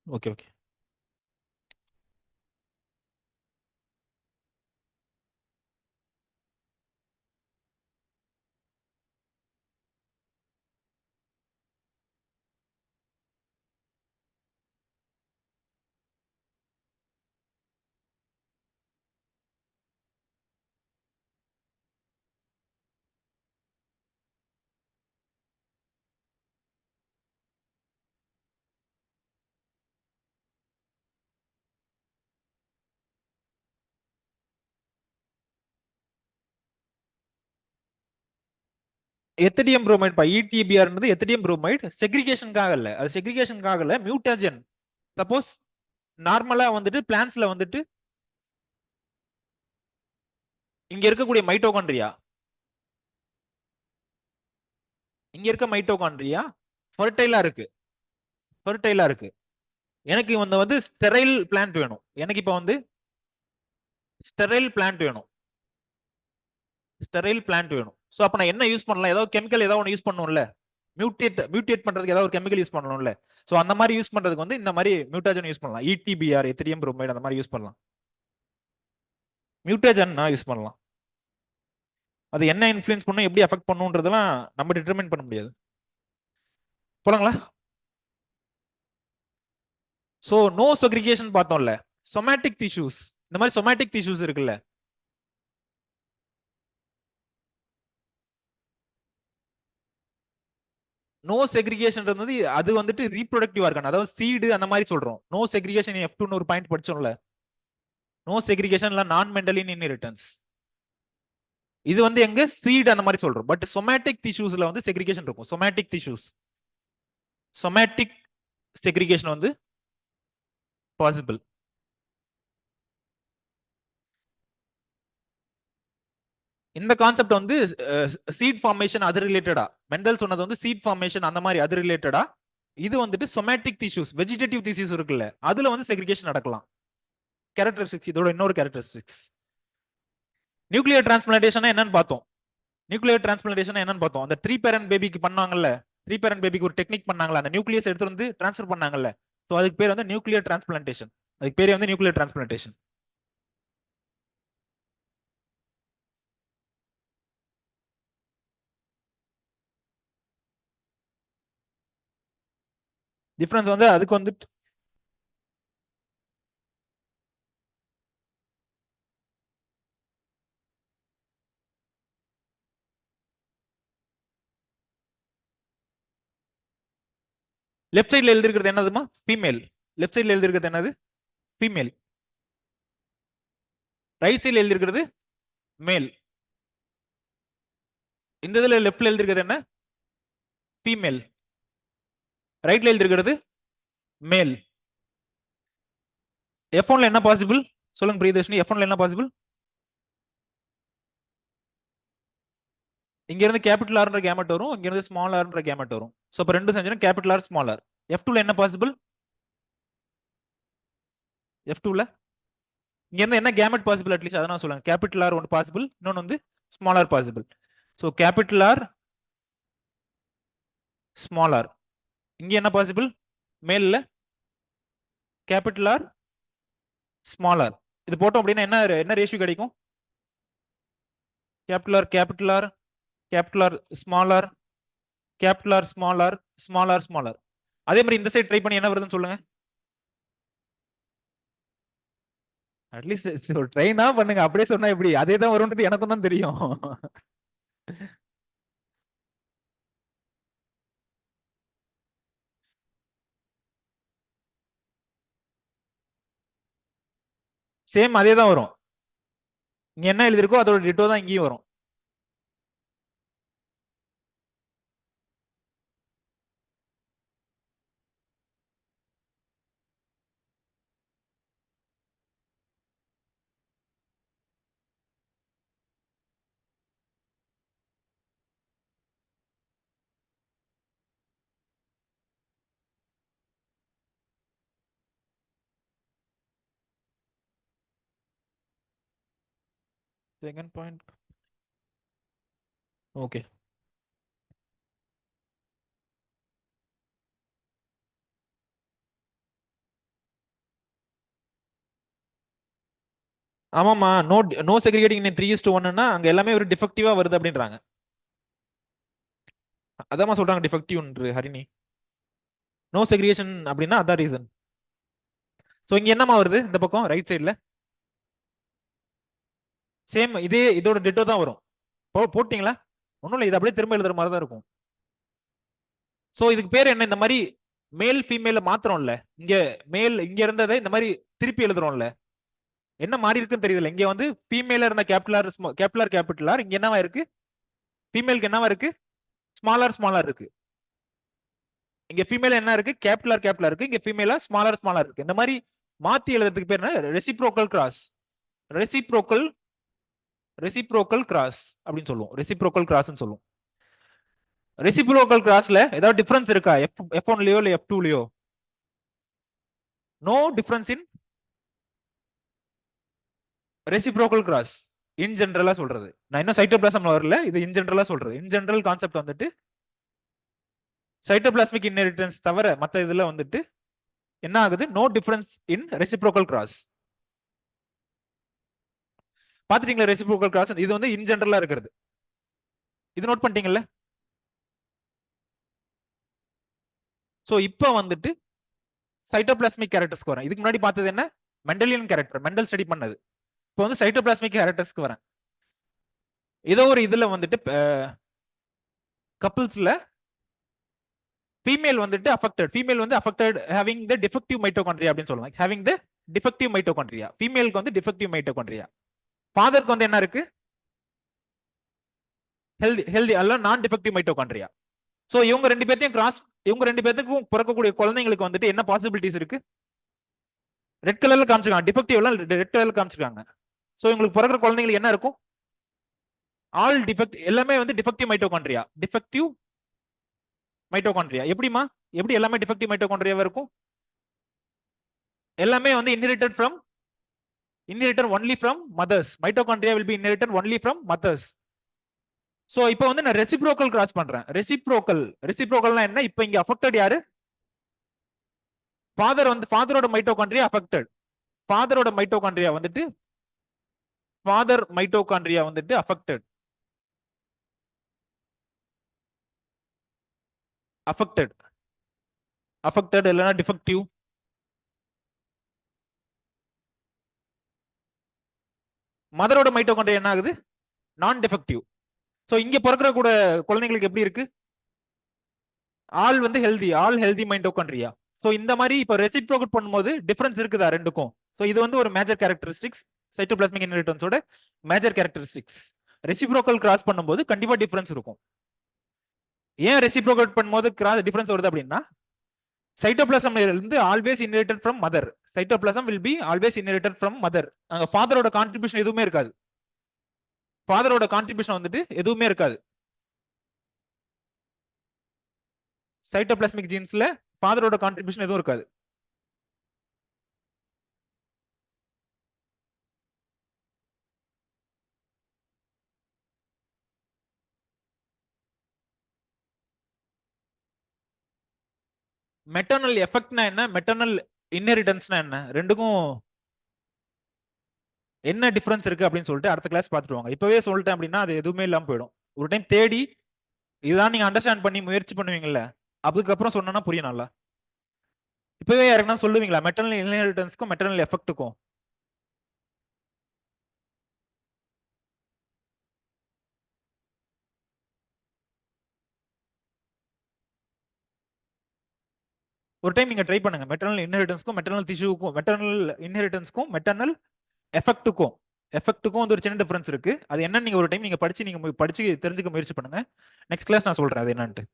Okay okay. எத்திடியம் புரோமைட் பா, இடிபிஆர்ன்றது எத்திடியம் புரோமைட் செக்ரிகேஷனுக்காக இல்ல, அது செக்ரிகேஷனுக்காக இல்ல, மியூட்டேஜன். சப்போஸ் நார்மலா வந்துட்டு பிளான்ட்ஸ்ல வந்துட்டு இங்க இருக்கக்கூடிய மைட்டோகாண்ட்ரியா, இங்க இருக்க மைட்டோகாண்ட்ரியா ஃபர்டைலா இருக்கு, ஃபர்டைலா இருக்கு. எனக்கு வந்து ஸ்டெரைல் பிளான்ட் வேணும், எனக்கு இப்ப வந்து ஸ்டெரைல் பிளான்ட் வேணும், ஸ்டெரைல் பிளான்ட் வேணும். சோ அப்ப நான் என்ன யூஸ் பண்ணலாம்? ஏதாவது கெமிக்கல் ஏதாவது ஒன்று யூஸ் பண்ணணும்ல, மியூட்டேட் பண்றதுக்கு ஏதாவது ஒரு கெமிக்கல் யூஸ் பண்ணணும்ல. சோ அந்த மாதிரி யூஸ் பண்றதுக்கு வந்து இந்த மாதிரி மியூட்டாஜன் யூஸ் பண்ணலாம், இடிபிஆர் எத்திரியம் புரோமைடு அந்த மாதிரி யூஸ் பண்ணலாம், மியூட்டேஜன் யூஸ் பண்ணலாம். அது என்ன இன்ஃப்ளூயன்ஸ் பண்ணும், எப்படி அஃபெக்ட் பண்ணுன்றதெல்லாம் நம்ம டிட்டர்மைன் பண்ண முடியாது. போலாங்களா? சோ நோ செக்ரிகேஷன் பார்த்தோம்ல, சொமேட்டிக் டிஷ்யூஸ், இந்த மாதிரி சொமேட்டிக் டிஷ்யூஸ் இருக்குல்ல, நோ செக்ரிகேஷன் இருந்தது, அது வந்துட்டு ரீப்ரொடக்டிவா இருக்கான, அதாவது சீடு அந்த மாதிரி சொல்றோம். நோ செக்ரிகேஷன் F2 ஒரு பாயிண்ட் படிச்சோம்ல, நோ செக்ரிகேஷன் இல்ல நான் மெண்டல் இன் இன்ஹெரிட்டன்ஸ். இது வந்து எங்க சீட் அந்த மாதிரி சொல்றோம். பட் சொமேட்டிக் டிஷ்யூஸ்ல வந்து செக்ரிகேஷன் இருக்கும். சொமேட்டிக் டிஷ்யூஸ், சொமேட்டிக் செக்ரிகேஷன் வந்து பாசிபிள். இந்த கான்செப்ட் வந்து சீட் ஃபார்மேஷன் அது ரிலேட்டடா, மெண்டல் சொன்னது வந்து சீட் ஃபார்மேஷன் அந்த மாதிரி அது ரிலேட்டடா. இது வந்துட்டு சொமேட்டிக் டிஷ்யூஸ், வெஜிடேட்டிவ் டிஷ்யூஸ் இருக்குல்ல, அதுல வந்து செக்ரிகேஷன் நடக்கலாம். கேரக்டரிஸ்டிக்ஸ், இதோட இன்னொரு கேரக்டரிஸ்டிக்ஸ். நியூக்ளியர் டிரான்ஸ்பிளான்டேஷன் என்னன்னு பார்த்தோம், நியூக்ளியர் டிரான்ஸ்பிளான்டேஷன் என்னன்னு பார்த்தோம். அந்த த்ரீ பேரண்ட் பேபிக்கு பண்ணாங்கல்ல, த்ரீ பேரண்ட் பேபிக்கு ஒரு டெக்னிக் பண்ணாங்கல்ல, அந்த நியூக்ளியஸ் எடுத்து வந்து டிரான்ஸ்ஃபர் பண்ணாங்கல்ல. ஸோ அதுக்கு பேர் வந்து நியூக்ளியர் டிரான்ஸ்பிளான்டேஷன், அதுக்கு பேர் வந்து நியூக்ளியர் டிரான்ஸ்பிளான்டேஷன். டிஃபரன்ஸ் வந்து அதுக்கு வந்து லெஃப்ட் சைட்ல எழுதிருக்கிறது என்னதுமா? ஃபீமேல். லெஃப்ட் சைட்ல எழுதிருக்கிறது என்னது? ஃபீமேல். ரைட் சைட்ல எழுதிருக்கிறது மேல். இந்த இதுல லெஃப்ட்ல எழுதிருக்கிறது என்ன? ஃபீமேல். ரைட்ல எழுதிருக்கிறது மேல். F1ல என்ன பாசிபிள் சொல்லுங்க பிரியதர்ஷினி, F1ல என்ன பாசிபிள்? இங்க இருந்து கேபிட்டல் ஆர்ன்ற கேமெட் வரும், இங்க இருந்து ஸ்மால் ஆர்ன்ற கேமெட் வரும். சோ அப்ப ரெண்டு செஞ்சா கேபிட்டல் ஆர் ஸ்மால் ஆர். F2ல என்ன பாசிபிள்? F2ல இங்க இருந்து என்ன கேமெட் பாசிபிள் அட்லீஸ்ட் அத நான் சொல்லுங்க. கேபிட்டல் ஆர் ஒன்று பாசிபிள், இன்னொன்னு வந்து small r possible. So capital r small r. இங்க என்ன பாசிபிள்? மேல்ல கேபிட்டல் ஆர் ஸ்மால் ஆர். இது போட்டோம் அப்படின்னா என்ன என்ன ரேஷியோ கிடைக்கும்? Capital r capital r, capital r small r, capital r small r, small r small r. அதே மாதிரி இந்த சைடு ட்ரை பண்ணி என்ன வருதுன்னு சொல்லுங்க. அட்லீஸ்ட் ஒரு ட்ரைனா பண்ணுங்க, அப்படியே சொன்னா எப்படி? அதே தான் வரும்ன்றது எனக்கும் தான் தெரியும். சேம் அதே தான் வரும். இங்க என்ன எழுதிருக்கோ அதோட டிட்டோ தான் இங்கேயும் வரும். Second point. ஓகே. ஆமாமா, நோ நோ செக்ரிகேட்டிங் இன் 3:1ன்னா அங்க எல்லாமே ஒரு டிஃபெக்டிவா வருது அப்படின்றாங்க. அதாம்மா சொல்றாங்க டிஃபெக்டிவ்ன்று ஹரிணி. நோ செக்ரிகேஷன் அப்படின்னா அதான் ரீசன். சோ இங்க என்னமா வருது இந்த பக்கம் ரைட் சைடுல? சேம் இதே இதோட டிட்டோ தான் வரும். போட்டீங்களா? ஒண்ணும் இல்ல, இது அப்படியே திரும்ப எழுதுற மாதிரி தான் இருக்கும். சோ இதுக்கு பேர் என்ன? இந்த மாதிரி மேல் ஃபீமேல மாத்துறோம்ல, இங்க மேல் இங்க இருந்ததை இந்த மாதிரி திருப்பி எழுதுறோம்ல, என்ன மாறி இருக்குன்னு தெரியல. இங்க வந்து ஃபீமேல இருந்த கேபிட்டல் கேபிட்டல் கேபிட்டல் ஆர், இங்க என்னவா இருக்கு? ஃபீமேலுக்கு என்னவா இருக்கு? ஸ்மாலர் ஸ்மாலர் இருக்கு. இங்க ஃபீமேல் என்ன இருக்கு? கேபிட்டல் கேபிட்டல் இருக்கு. இங்க ஃபீமேலா ஸ்மாலர் ஸ்மாலர் இருக்கு. இந்த மாதிரி மாத்தி எழுதுறதுக்கு பேர் என்ன? Reciprocal cross. Reciprocal reciprocal cross அப்படின்னு சொல்லுவோம். ரெசிப்ரோக்கல் கிராஸ்னு சொல்லுவோம். ரெசிப்ரோக்கல் கிராஸ்ல ஏதாவது டிஃபரன்ஸ் இருக்கா? F1லயோ இல்ல F2லயோ? No difference in reciprocal cross. In ஜெனரலா சொல்றது. நான் இன்னும் சைட்டோபிளாசம்ல வரல, இது இன் ஜெனரலா சொல்றது. இன் ஜெனரல் கான்செப்ட் வந்துட்டு சைட்டோபிளாஸ்மிக் இன்ஹெரிட்டன்ஸ் தவிர மத்த இதுல வந்துட்டு என்ன ஆகுது? No difference in reciprocal cross. பாத்துட்டீங்களா ரெசிப்ரோக்கல் கிராஸ்? இது வந்து இன் ஜெனரலா இருக்கிறது. இது நோட் பண்ணிட்டீங்கல்ல? சோ இப்போ வந்துட்டு சைட்டோபிளாஸ்மிக் கேரக்டர்ஸ்க்கு வரேன். இதுக்கு முன்னாடி பார்த்தது என்ன? மெண்டலியன் கேரக்டர், மெண்டல் ஸ்டடி பண்ணது. இப்போ வந்து சைட்டோபிளாஸ்மிக் கேரக்டர்ஸ்க்கு வரேன். ஏதோ ஒரு இதுல வந்துட்டு கப்பிள்ஸ்ல ஃபீமேல் வந்துட்டு அஃபெக்டட், ஃபீமேல் வந்து affected having the defective mitochondria அப்படின்னு சொல்லுவாங்க. Having the defective mitochondria. ஃபீமேலுக்கு வந்து டிஃபெக்டிவ் மைட்டோகாண்ட்ரியா. ஃபாதருக்கு வந்து என்ன இருக்கு? ஹெல்தி ஹெல்தி அல்ல நான் டிஃபெக்டிவ் மைட்டோகாண்ட்ரியா. சோ இவங்க ரெண்டு பேர்த்தையும் கிராஸ், இவங்க ரெண்டு பேர்த்துக்கும் பிறக்கக்கூடிய குழந்தைங்களுக்கு வந்துட்டு என்ன பாசிபிலிட்டிஸ் இருக்கு? ரெட் கலர்ல காமிச்சிருக்காங்க. டிஃபெக்டிவ் எல்லாம் ரெட் கலர்ல காமிச்சிருக்காங்க. சோ இவங்களுக்கு பிறக்கிற குழந்தைங்களுக்கு என்ன இருக்கும்? ஆல் டிஃபெக்ட், எல்லாமே வந்து டிஃபெக்டிவ் மைட்டோகாண்ட்ரியா. Defective mitochondria. எப்படிமா? எப்படி எல்லாமே டிஃபெக்டிவ் மைட்டோகாண்ட்ரியாவா இருக்கும்? எல்லாமே வந்து inherited only from mothers. Mitochondria will be inherited only from mothers. So இப்போ வந்து நான் ரெசிப்ரோக்கல் கிராஸ் பண்றேன். ரெசிப்ரோக்கல்னா என்ன? இப்போ இங்க அஃபெக்டட் யாரு? ஃபாதர் வந்து ஃபாதரோட மைட்டோகாண்ட்ரியா அஃபெக்டட். ஃபாதரோட மைட்டோகாண்ட்ரியா வந்துட்டு ஃபாதர் மைட்டோகாண்ட்ரியா வந்துட்டு அஃபெக்டட். அஃபெக்டட் அஃபெக்டட் இல்லைன்னா டிஃபெக்டிவ். மதரோட மைட்டோகாண்ட்ரியா என்ன ஆகுது? நான் டிஃபெக்டிவ். சோ இங்க பிறக்கிற கூட குழந்தைங்களுக்கு எப்படி இருக்கு? ஆல் வந்து healthy, all healthy mitochondria. So இந்த மாதிரி இப்போ ரெசிப்ரோகேட் பண்ணும்போது டிஃபரன்ஸ் இருக்குதா ரெண்டுக்கும்? சோ இது வந்து ஒரு மேஜர் கேரக்டரிஸ்டிக்ஸ், சைட்டோபிளாஸ்மிக் இன்ஹெரிட்டன்ஸோட மேஜர் கேரக்டரிஸ்டிக்ஸ். ரெசிப்ரோக்கல் கிராஸ் பண்ணும்போது கண்டிப்பா டிஃபரன்ஸ் இருக்கும். ஏன் ரெசிப்ரோகேட் பண்ணும்போது கிராஸ் டிஃபரன்ஸ் வருது அப்படின்னா, சைட்டோபிளாசம் இருந்து always inherited from mother. Cytoplasm will be always inherited from mother. அங்க ஃபாதரோட கான்ட்ரிபியூஷன் எதுவுமே இருக்காது. ஃபாதரோட கான்ட்ரிபியூஷன் வந்துட்டு எதுவுமே இருக்காது. சைட்டோபிளாஸ்மிக் ஜீன்ஸ்ல ஃபாதரோட கான்ட்ரிபியூஷன் எதுவும் இருக்காது. மெட்டர்னல் எஃபெக்ட்னா என்ன? மெட்டர்னல் இன்ஹெரிட்டன்ஸ்னா என்ன? ரெண்டுக்கும் என்ன டிஃபரன்ஸ் இருக்கு அப்படின்னு சொல்லிட்டு அடுத்த கிளாஸ் பார்த்துட்டு வாங்க. இப்பவே சொல்லிட்டேன் அப்படின்னா அது எதுவுமே இல்லாம போயிடும். ஒரு டைம் தேடி இதுதான் நீங்க அண்டர்ஸ்டாண்ட் பண்ணி முயற்சி பண்ணுவீங்கல்ல, அதுக்கப்புறம் சொன்னா புரியும் நல்லா. இப்பவே யாருக்குன்னா சொல்லுவீங்களா மெட்டர்னல் இன்ஹெரிட்டன்ஸ்க்கும் மெட்டர்னல் எஃபெக்ட்டுக்கும்? ஒரு டைம் நீங்க ட்ரை பண்ணுங்க. மெட்டர்னல் இன்ஹெரிட்டன்ஸ்க்கும் மெட்டர்னல் டிஷ்யூக்கும், மெட்டர்னல் இன்ஹெரிட்டன்ஸ்க்கும் மெட்டர்னல் எஃபெக்ட்டுக்கும் வந்து ஒரு சின்ன டிஃபரன்ஸ் இருக்கு. அது என்னன்னு நீங்க ஒரு டைம் நீங்க படிச்சு தெரிஞ்சுக்க முயற்சி பண்ணுங்க. நெக்ஸ்ட் கிளாஸ் நான் சொல்றேன் அது என்னன்ட்டு.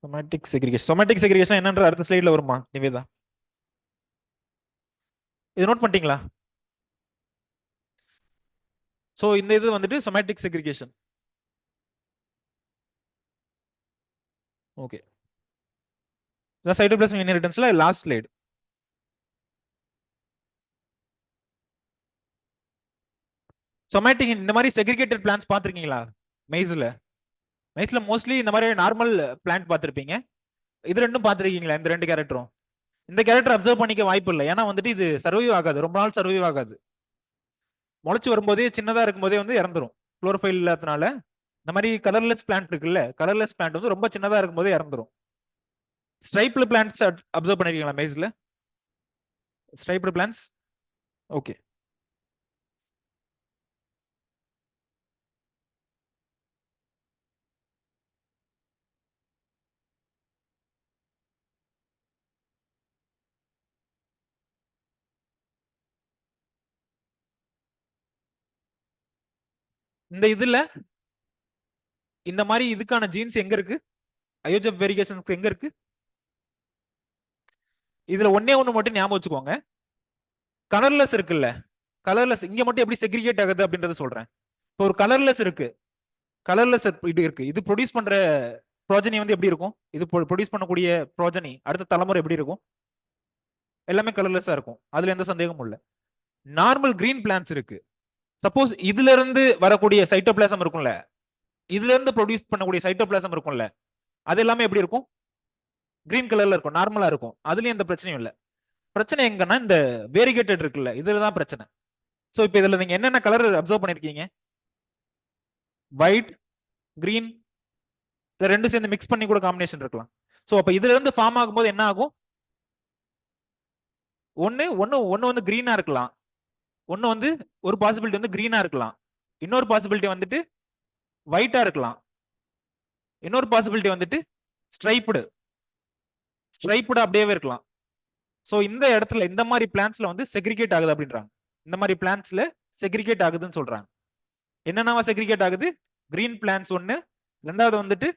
சொமேட்டிக் செக்ரிகேஷன் என்னன்ற அடுத்த ஸ்லைட்ல வருமா நிவேதா? இது நோட் பண்ணிட்டீங்களா? சோ இந்த இது வந்துட்டு சொமேட்டிக் செக்ரிகேஷன். ஓகே, சைட்டோபிளாசம் இன்ஹெரிட்டன்ஸ்ல லாஸ்ட் ஸ்லைடு. சொமேட்டிக் இந்த மாதிரி செக்ரிகேட்டட் பிளான்ஸ் பார்த்திருக்கீங்களா? மெய்ஸ்ல மோஸ்ட்லி இந்த மாதிரி நார்மல் பிளான்ட் பார்த்திருப்பீங்க. இது ரெண்டும் பார்த்திருக்கீங்களா? இந்த ரெண்டு கேரக்டரும். இந்த கேரக்டர் அப்சர்வ் பண்ணிக்க வாய்ப்பு இல்லை, ஏன்னா வந்துட்டு இது சர்வைவ் ஆகாது, ரொம்ப நாள் சர்வைவ் ஆகாது. முளைச்சு வரும்போதே சின்னதா இருக்கும்போதே வந்து இறந்துரும் குளோரோஃபைல் இல்லாதனால. இந்த மாதிரி கலர்லெஸ் பிளான்ட் இருக்குல்ல, கலர்லெஸ் பிளான்ட் வந்து ரொம்ப சின்னதா இருக்கும்போதே இறந்துரும். ஸ்ட்ரைப்டு பிளான்ட்ஸ் அப்சர்வ் பண்ணிருக்கீங்களா மெய்ஸ்ல? Striped plants. ஓகே, இந்த இதுல இந்த மாதிரி இதுக்கான ஜீன்ஸ் எங்க இருக்கு? அயோஜப் வேரிகேஷன்ஸ்க்கு எங்க இருக்கு? இதுல ஒன்னே ஒண்ணு மட்டும் ஞாபகம் வச்சுக்கோங்க, கலர்லெஸ் இருக்குல்ல, கலர்லெஸ் இங்க மட்டும் எப்படி செக்ரிகேட் ஆகுது அப்படின்றத சொல்றேன். இப்போ ஒரு கலர்லெஸ் இருக்கு, கலர்லெஸ் இது இருக்கு, இது ப்ரொடியூஸ் பண்ற ப்ரோஜனி வந்து எப்படி இருக்கும்? இது ப்ரொடியூஸ் பண்ணக்கூடிய ப்ரோஜனி அடுத்த தலைமுறை எப்படி இருக்கும்? எல்லாமே கலர்லெஸ்ஸா இருக்கும், அதுல எந்த சந்தேகமும் இல்ல. நார்மல் கிரீன் பிளான்ட்ஸ் இருக்கு. சப்போஸ் இதுல இருந்து வரக்கூடிய சைட்டோபிளாசம் இருக்கும்ல, இதுல இருந்து ப்ரொடியூஸ் பண்ணக்கூடிய சைட்டோபிளாசம் இருக்கும்ல, அது எல்லாமே எப்படி இருக்கும்? கிரீன் கலர்ல இருக்கும், நார்மலா இருக்கும், அதுலயும் எந்த பிரச்சனையும் இல்ல. பிரச்சனை எங்கன்னா இந்த வேரிகேட்டட் இருக்குல்ல, இதுலதான் பிரச்சனை. சோ இப்போ இதுல நீங்க என்னென்ன கலர் அப்சர்வ் பண்ணிருக்கீங்க? ஒயிட், கிரீன், ரெண்டு சேர்ந்து மிக்ஸ் பண்ணி கூட காம்பினேஷன் இருக்கலாம். சோ அப்ப இதுல இருந்து ஃபார்ம் ஆகும்போது என்ன ஆகும்? ஒன்னு ஒன்னு ஒன்னு வந்து கிரீனா இருக்கலாம், ஒன்னு வந்து ஒரு பாசிபிலிட்டி வந்து கிரீனா இருக்கலாம், இன்னொரு பாசிபிலிட்டி வந்துட்டு ஒயிட்டா இருக்கலாம், இன்னொரு பாசிபிலிட்டி வந்துட்டு ஸ்ட்ரைப்டு அப்படியே இருக்கலாம். சோ இந்த இடத்துல இந்த மாதிரி பிளான்ட்ஸ்ல வந்து செக்ரிகேட் ஆகுது அப்படின்றாங்க. இந்த மாதிரி பிளான்ட்ஸ்ல செக்ரிகேட் ஆகுதுன்னு சொல்றாங்க. என்னென்னவா செக்ரிகேட் ஆகுது? கிரீன் பிளான்ட்ஸ் ஒன்னு, ரெண்டாவது வந்துட்டு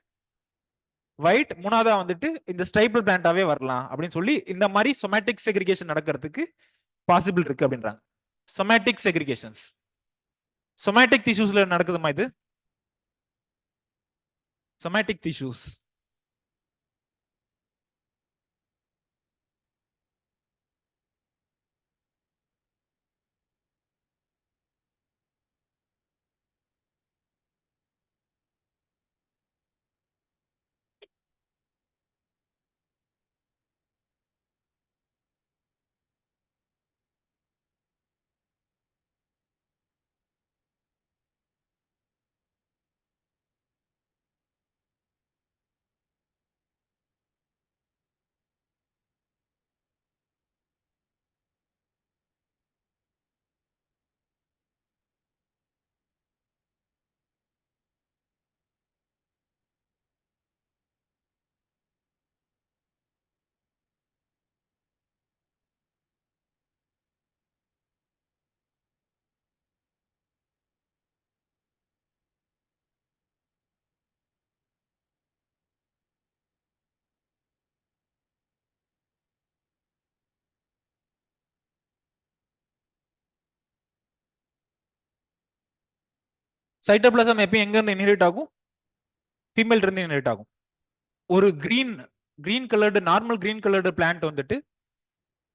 ஒயிட், மூணாவதா வந்துட்டு இந்த ஸ்ட்ரைபிள் பிளான்ட்டாவே வரலாம் அப்படின்னு சொல்லி இந்த மாதிரி சொமேட்டிக் செக்ரிகேஷன் நடக்கிறதுக்கு பாசிபிள் இருக்கு அப்படின்றாங்க. சொமேட்டிக் செக்ரிகேஷன்ஸ் சொமேட்டிக் டிஷ்யூஸ்ல நடக்குதுமா இது? சொமேட்டிக் டிஷ்யூஸ் சைட்டோபிளாசம் எப்பயும் எங்க இருந்து இன்ஹெரிட் ஆகும்? ஃபீமேல் இருந்து இன்ஹெரிட் ஆகும். ஒரு green coloured normal green coloured plant வந்துட்டு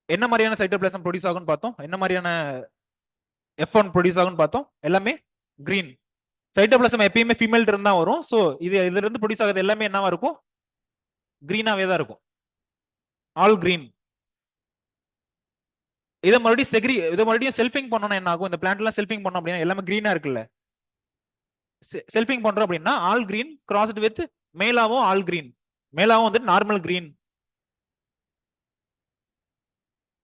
என்ன மாதிரியான சைட்டோபிளாசம் ப்ரொடியூஸ் ஆகும்னு பார்த்தோம், என்ன மாதிரியான F1 ப்ரொடியூஸ் ஆகும்னு பார்த்தோம், எல்லாமே கிரீன். சைட்டோபிளாசம் எப்பயுமே ஃபீமேல் இருந்து தான் வரும். சோ இதுல இருந்து ப்ரொடியூஸ் ஆகுது எல்லாமே என்னவா இருக்கும்? கிரீனாவே தான் இருக்கும், ஆல் கிரீன். இதை மறுபடியும் செல்ஃபிங் பண்ணணும், என்ன ஆகும்? இந்த பிளான்ட் எல்லாம் செல்ஃபிங் பண்ணோம் அப்படின்னா எல்லாமே கிரீனா இருக்குல்ல, செல்ஃபிங் பண்றோம் அப்படின்னா ஆல் கிரீன் கிராஸ்ட் வித் மேலாவும் ஆல் கிரீன், மேலாவும் வந்து normal green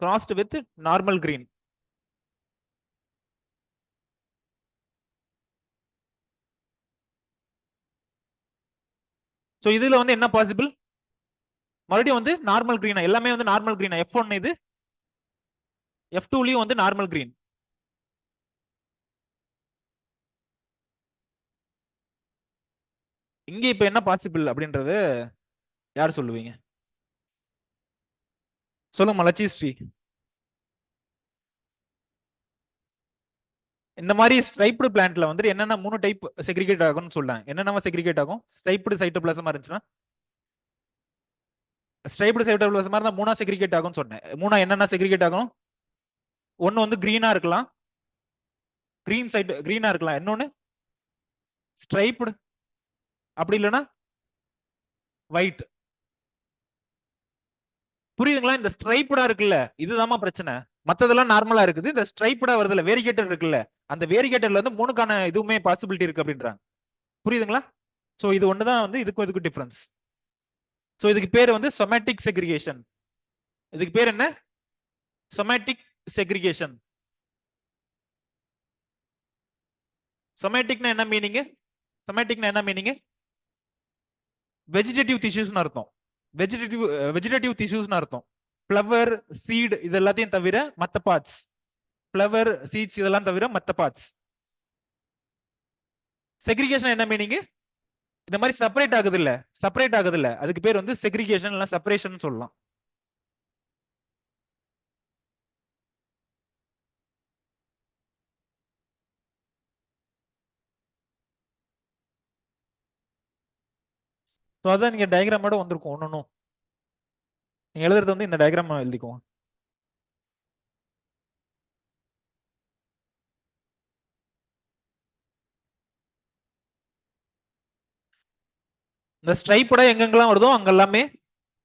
crossed with normal green. So இதுல வந்து என்ன பாசிபிள்? மறுபடியும் வந்து நார்மல் கிரீனா, எல்லாமே வந்து நார்மல் கிரீனா. F1 இது, F2லயும் வந்து நார்மல் கிரீன். இங்க இப்ப என்ன பாசிபிள் அப்படின்றது யார் சொல்லுவீங்க? சொல்லுங்க லட்சி ஸ்ரீ. இந்த மாதிரி ஸ்ட்ரைப்டு பிளான்ட்ல வந்து என்னென்ன மூணு டைப் செக்ரிகேட் ஆகும்னு சொல்றேன். என்னென்ன செக்ரிகேட் ஆகும் ஸ்ட்ரைப்டு சைட்டோபிளாசமா இருந்துச்சுன்னா? ஸ்ட்ரைப்டு சைடு டேபிள் மாதிரி தான் மூணா செக்ரிகேட் ஆகும்னு சொன்னேன். மூணா என்னென்ன செக்ரிகேட் ஆகும்? ஒன்னு வந்து கிரீனா இருக்கலாம், கிரீன் சைடு கிரீனா இருக்கலாம். இன்னொன்னு ஸ்ட்ரைப்டு, அப்படி இல்லைன்னா ஒயிட். புரியுதுங்களா? இந்த ஸ்ட்ரைப்டா இருக்குல்ல, இதுதான் பிரச்சனை. மத்ததெல்லாம் நார்மலா இருக்குது, இந்த ஸ்ட்ரைப்டா வருதுல, வேரிகேட்டர் இருக்குல்ல, அந்த வேரிகேட்டர்ல வந்து மூணுக்கான இதுவுமே பாசிபிலிட்டி இருக்கு அப்படின்றாங்க. புரியுதுங்களா? சோ இது ஒண்ணுதான் வந்து இதுக்கும் டிஃபரன்ஸ். சோ இதுக்கு பேர் வந்து சொமேட்டிக் செக்ரிகேஷன். இதுக்கு பேர் என்ன? Somatic segregation. சொமேட்டிக்னா என்ன மீனிங்? சொமேட்டிக்னா என்ன மீனிங்? வெஜிடேட்டிவ் டிஷ்யூஸ்னு அர்த்தம். வெஜிடேட்டிவ் டிஷ்யூஸ்னு அர்த்தம். ஃப்ளவர், சீட் இது எல்லாத்தையும் தவிர மத்த பார்ட்ஸ். ஃப்ளவர், சீட்ஸ் இதெல்லாம் தவிர மத்த பார்ட்ஸ். செக்ரிகேஷன் என்ன மீனிங்? இந்த மாதிரி செப்பரேட் ஆகுது இல்ல, செப்பரேட் ஆகுது இல்ல, அதுக்கு பேர் வந்து செக்ரிகேஷன் இல்ல செப்பரேஷன் சொல்லலாம். ஸோ அதான் நீங்க டயக்ராமோட வந்திருக்கும் ஒன்னும். நீங்க எழுதுறது வந்து இந்த டயக்ராம் எழுதிக்குவோம். இந்த ஸ்ட்ரைப்படா எங்கெங்கெல்லாம் வருதோ அங்க எல்லாமே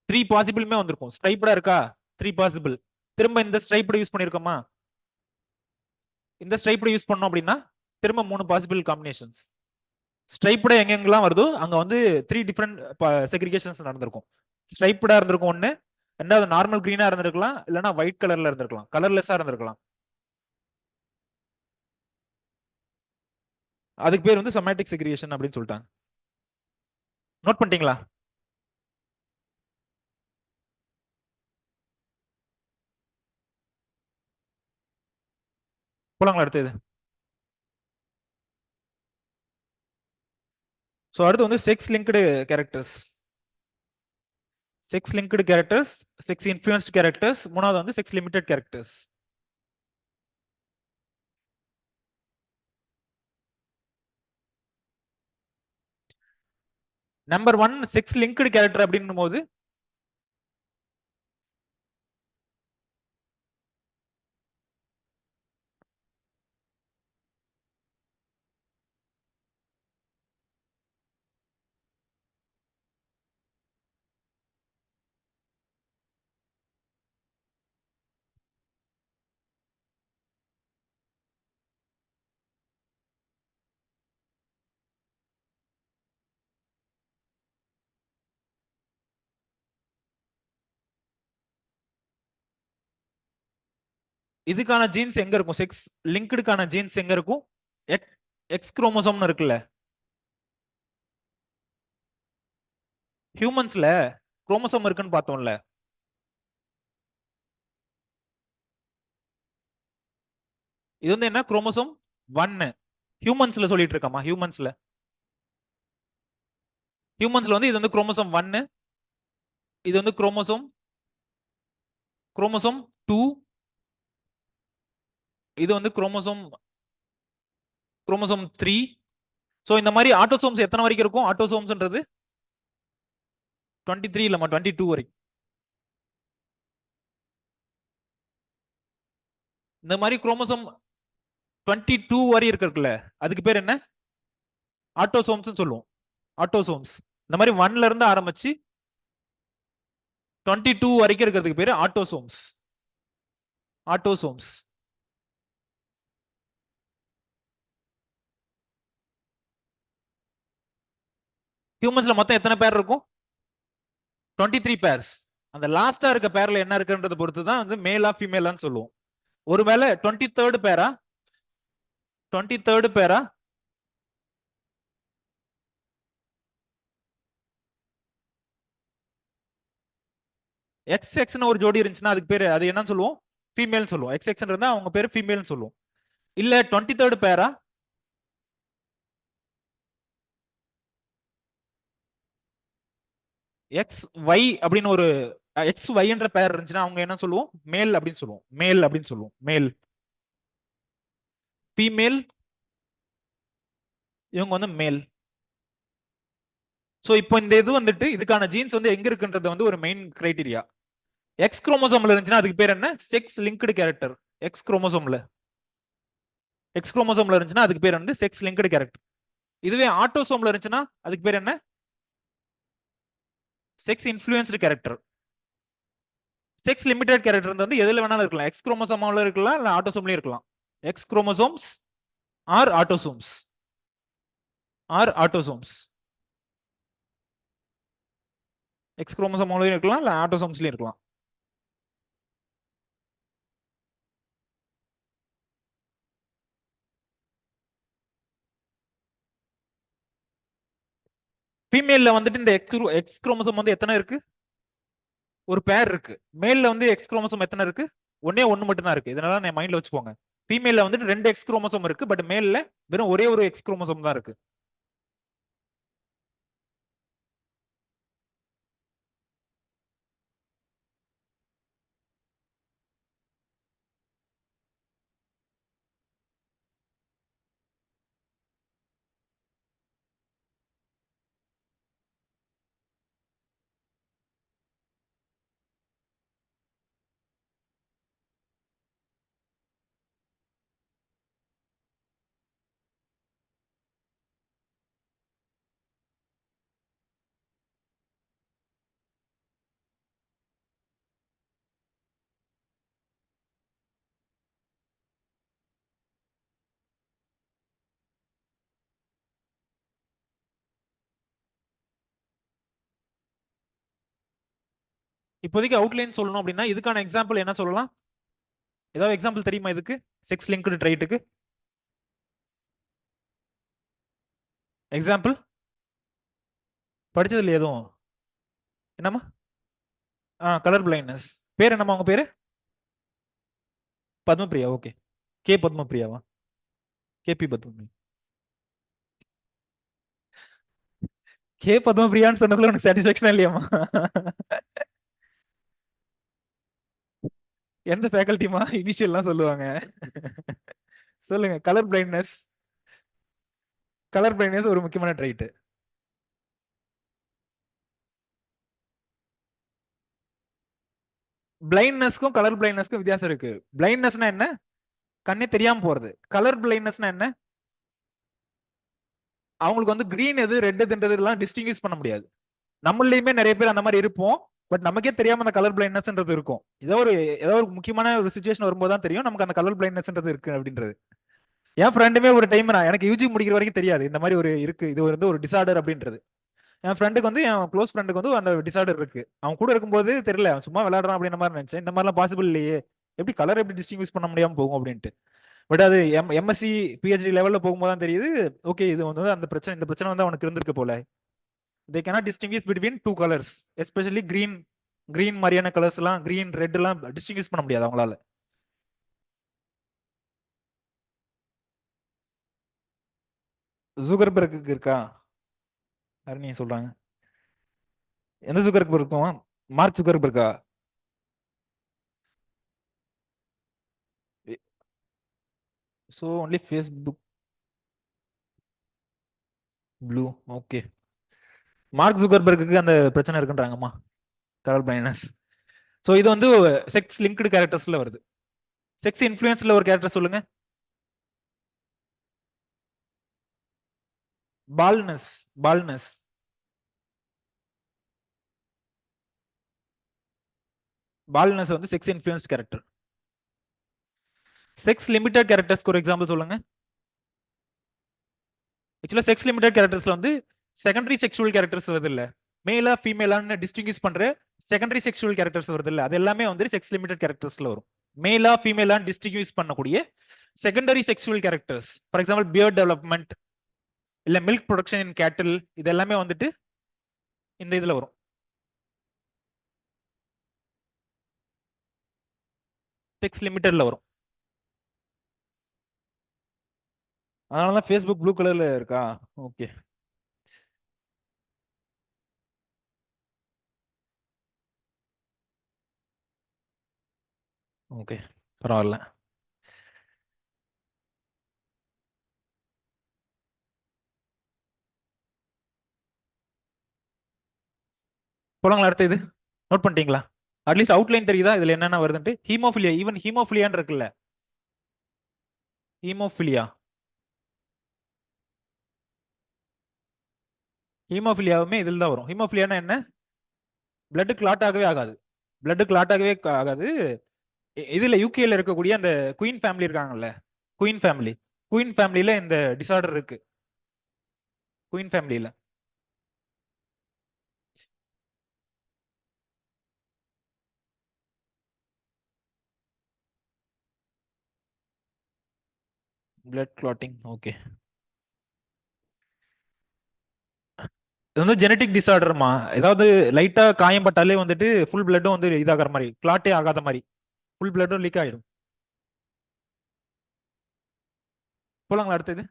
3 பாசிபிளுமே வந்திருக்கும். ஸ்ட்ரைப்படா இருக்கா? 3 பாசிபிள். திரும்ப இந்த ஸ்ட்ரைப்பட யூஸ் பண்ணிருக்கோமா? இந்த ஸ்ட்ரைப்பட யூஸ் பண்ணோம் அப்படின்னா திரும்ப 3 பாசிபிள் காம்பினேஷன்ஸ். ஸ்ட்ரைப்படா எங்கெங்கெல்லாம் வருதோ அங்க வந்து 3 டிஃபரெண்ட் செக்ரிகேஷன்ஸ் நடந்திருக்கும். ஸ்ட்ரைப்படா இருந்திருக்கும் ஒன்னு, ரெண்டாவது நார்மல் கிரீனா இருந்திருக்கலாம், இல்லைன்னா ஒயிட் கலர்ல இருந்திருக்கலாம், கலர்லெஸ்ஸா இருந்திருக்கலாம். அதுக்கு பேர் வந்து சொமேட்டிக் செக்ரிகேஷன் அப்படின்னு சொல்லிட்டாங்க. நோட் பண்ணிட்டீங்களா? போலாங்களா அடுத்தது? ஸோ அடுத்து வந்து sex linked characters. Sex linked characters, sex influenced characters, மூணாவது வந்து sex limited characters. Number 1 sex linked character அப்படின்னும் போது இதுக்கான ஜீன்ஸ் எங்க இருக்கும்? செக்ஸ் லிங்க்டுக்கான ஜீன்ஸ் எங்க இருக்கும்? எக்ஸ் குரோமோசோம்னு இருக்குல்ல. ஹியூமன்ஸ்ல குரோமோசோம் இருக்குன்னு பார்த்தோம்ல. இது வந்து என்ன? குரோமோசோம் 1. ஹியூமன்ஸ்ல சொல்லிட்டு இருக்கமா? ஹியூமன்ஸ்ல வந்து இது வந்து குரோமோசோம் 1, இது வந்து குரோமோசோம் 2, இது வந்து குரோமோசோம் 3. சோ இந்த மாதிரி ஆட்டோசோம்ஸ் எத்தனை வரைக்கும் இருக்கும்? ஆட்டோசோம்ஸ்ன்றது 23 இல்லமா 22 வரைக்கும். இந்த மாதிரி குரோமோசோம் 22 வரை இருக்குல்ல, அதுக்கு பேர் என்ன? ஆட்டோசோம்ஸ் சொல்லுவோம். ஆட்டோசோம்ஸ். இந்த மாதிரி 1ல இருந்து ஆரம்பிச்சு 22 வரைக்கும் இருக்கிறதுக்கு பேரு ஆட்டோசோம்ஸ். ஆட்டோசோம்ஸ். ஹியூமன்ஸ்ல மொத்தம் எத்தனை பேர் இருக்கும்? 23 பேர்ஸ். அந்த லாஸ்டா இருக்க பேர்ல என்ன இருக்குன்றத பொறுத்து தான் வந்து மேலா ஃபீமேலான்னு சொல்லுவோம். ஒருவேளை 23rd பேரா, 23rd பேரா, எக்ஸ் எக்ஸ்னு ஒரு ஜோடி இருந்துச்சுன்னா அதுக்கு பேரு அது என்னன்னு சொல்லுவோம்? ஃபீமேல் சொல்லுவோம். எக்ஸ் எக்ஸ் இருந்தா அவங்க பேரு ஃபீமேல்னு சொல்லுவோம். இல்ல 23rd பேரா, எக்ஸ் ஒய் அப்படின்னு ஒரு எக்ஸ் ஒய்ன்ற பேர் இருந்துச்சுன்னா அவங்க என்ன சொல்லுவோம்? மேல் அப்படின்னு சொல்லுவோம். மேல் அப்படின்னு சொல்லுவோம். மேல். ஃபீமேல், இவங்க வந்து மேல். ஸோ இப்போ இந்த இது வந்துட்டு இதுக்கான ஜீன்ஸ் வந்து எங்க இருக்குன்றது வந்து ஒரு மெயின் கிரைட்டீரியா. எக்ஸ் குரோமோசோம்ல இருந்துச்சுன்னா அதுக்கு பேர் என்ன? Sex linked character. எக்ஸ் குரோமோசோம்ல எக்ஸ் குரோமோசோம்ல இருந்துச்சுன்னா அதுக்கு பேர் வந்து செக்ஸ் லிங்க்டு கேரக்டர். இதுவே ஆட்டோசோம்ல இருந்துச்சுன்னா அதுக்கு பேர் என்ன? Sex influenced character. Sex limited character வந்து எதுல வேணாலும் இருக்கலாம். எக்ஸ் குரோமோசோம்ல இருக்கலாம், இல்ல ஆட்டோசோம்லயும் இருக்கலாம். X chromosomes or autosomes X குரோமோசோம்லயும் இருக்கலாம், இல்ல ஆட்டோசோம்ஸ்லயும் இருக்கலாம். ஃபீமேல்ல வந்துட்டு இந்த எக்ஸ் குரோமோசோம் வந்து எத்தனை இருக்கு? ஒரு பேர் இருக்கு. மேல்ல வந்து எக்ஸ் குரோமோசோம் எத்தனை இருக்கு? ஒன்னே ஒன்னு மட்டும் தான் இருக்கு. இதனால நான் மைண்ட்ல வச்சுக்கோங்க. ஃபீமேல்ல வந்துட்டு 2 எக்ஸ் குரோமோசோம் இருக்கு, பட் மேல்ல வெறும் ஒரே ஒரு எக்ஸ் குரோமோசோம் தான் இருக்கு. இப்போதைக்கு அவுட்லைன் சொல்லணும் அப்படின்னா இதுக்கான எக்ஸாம்பிள் என்ன சொல்லலாம்? ஏதாவது எக்ஸாம்பிள் தெரியுமா இதுக்கு? செக்ஸ் லிங்க்டு ட்ரைட்டுக்கு எக்ஸாம்பிள் படிச்சதுல எதுவும்? என்னம்மா? Colour blindness. பேர் என்னம்மா உங்க பேரு? பத்மபிரியா. ஓகே. கே பத்மபிரியாவா? கேபி பத்மபிரியா. கே பத்மபிரியான்னு சொன்னதுல உனக்கு சாட்டிஸ்பாக்சன் இல்லையாமா? எந்த ஃபேக்கல்ட்டிமா இனிஷியல்லாம் சொல்லுவாங்க? சொல்லுங்க. கலர் பிளைண்ட்னஸ் ஒரு முக்கியமான ட்ரைட். பிளைண்ட்னஸ்க்கும் கலர் பிளைண்ட்னஸ்க்கும் வித்தியாசம் இருக்கு. பிளைண்ட்னஸ்னா என்ன? கண்ணே தெரியாம போறது. கலர் பிளைண்ட்னஸ்னா என்ன? அவங்களுக்கு வந்து கிரீன் எது ரெட் எதுன்றதுலாம் டிஸ்டிங்விஷ் பண்ண முடியாது. நம்மளையுமே நிறைய பேர் அந்த மாதிரி இருப்போம். பட் நமக்கே தெரியாம அந்த கலர் பிளைண்ட்னஸ்ன்றது இருக்கும். ஏதோ ஒரு முக்கியமான ஒரு சுச்சுவேஷன் வரும்போது தான் தெரியும் நமக்கு அந்த கலர் பிளைண்ட்னஸ்ன்றது இருக்கு அப்படின்றது. என் ஃப்ரெண்டுமே ஒரு டைம் நான் எனக்கு யூஜி முடிக்கிற வரைக்கும் தெரியாது இந்த மாதிரி ஒரு இருக்கு, இது வந்து ஒரு டிசார்டர் அப்படின்றது. என் ஃப்ரெண்டுக்கு வந்து என் க்ளோஸ் ஃப்ரெண்டுக்கு வந்து அந்த டிசார்டர் இருக்கு. அவன் கூட இருக்கும்போது தெரியல, அவன் சும்மா விளையாடுறான் அப்படின்ற மாதிரி நினைச்சேன். இந்த மாதிரிலாம் பாசிபிள் இல்லையே, எப்படி கலர் எப்படி டிஸ்டிங்விஷ் பண்ண முடியாம போகும் அப்படின்ட்டு. பட் அது எம்எஸ்சி பிஹெச்டி லெவல்ல போகும்போது தான் தெரியுது, ஓகே இது வந்து அந்த பிரச்சனை, இந்த பிரச்சனை வந்து அவனுக்கு இருந்திருக்கு போல. தே cannot distinguish between two colors, especially green மாதிரியான கலர்ஸ் எல்லாம், கிரீன் ரெட் எல்லாம் டிஸ்டிங்விஷ் பண்ண முடியாது அவங்களால. ஜூகர்பர்க்கு இருக்கா? யாரு நீங்க சொல்றாங்க? எந்த ஜூகர்பர்க் இருக்கும்? மார்க் ஜூகர்பர்க்கா? So only Facebook blue. Okay. Mark ஜூகர்பர்க்கு அந்த பிரச்சனை இருக்குன்றாங்கம்மா, கலர் பிளைண்ட்னஸ். ஸோ இது வந்து செக்ஸ் லிங்க்டு கேரக்டர்ஸ்ல வருது. செக்ஸ் இன்ஃப்ளூயன்ஸ்ல ஒரு கேரக்டர் சொல்லுங்க. பால்னஸ். பால்னஸ் பால்னஸ் வந்து sex influenced character. Sex limited கேரக்டர்ஸ்க்கு ஒரு எக்ஸாம்பிள் சொல்லுங்க. ஆக்சுவலா செக்ஸ் லிமிட்டட் கேரக்டர்ஸ்ல வந்து செகண்டரி செக்ஷுவல் கேரக்டர்ஸ் வருது இல்ல, மேலா ஃபீமேலான்னு டிஸ்டிங்விஷ் பண்ற செகண்டரி செக்ஷுவல் கேரக்டர்ஸ் வருது இல்ல, அது எல்லாமே வந்து செக்ஸ் லிமிட்டட் கேரக்டர்ஸ்ல வரும். மேலா ஃபீமேலான்னு டிஸ்டிங்விஷ் பண்ணக்கூடிய secondary sexual characters, for example beard development, இல்ல மில்க் ப்ரொடக்ஷன் இன் கேட்டில், இது எல்லாமே வந்துட்டு இந்த இதுல வரும். செக்ஸ் லிமிட்டட்ல வரும். அதனாலதான் ஃபேஸ்புக் ப்ளூ கலர்ல இருக்கா? ஓகே. ஓகே, பரவாயில்ல. போலாங்களா அடுத்த இது? நோட் பண்ணிட்டீங்களா? அட்லீஸ்ட் அவுட்லைன் தெரியுதா இதுல என்னென்ன வருதுன்ட்டு? ஹீமோஃபிலியா, ஈவன் ஹீமோஃபிலியான்னு இருக்குல்ல, ஹீமோஃபிலியா, ஹீமோஃபிலியாவுமே இதில் தான் வரும். ஹீமோஃபிலியானா என்ன? பிளட் கிளாட் ஆகவே ஆகாது. பிளட் கிளாட் ஆகவே ஆகாது. இதுல யூகேல இருக்கக்கூடிய அந்த குயின் ஃபேமிலி இருக்காங்கல்ல, குயின் ஃபேமிலி, குயின் ஃபேமிலியில இந்த டிசார்டர் இருக்கு. குயின் ஃபேமிலியில பிளட் கிளாட்டிங். ஓகே, இது வந்து ஜெனடிக் டிசார்டர்மா. ஏதாவது லைட்டா காயம் பட்டாலே வந்துட்டு ஃபுல் பிளட்டும் வந்து இதாகிற மாதிரி, கிளாட்டே ஆகாத மாதிரி, ஃபுல் பிளட்டும் லீக் ஆயிடும். போலாங்களா அடுத்தது?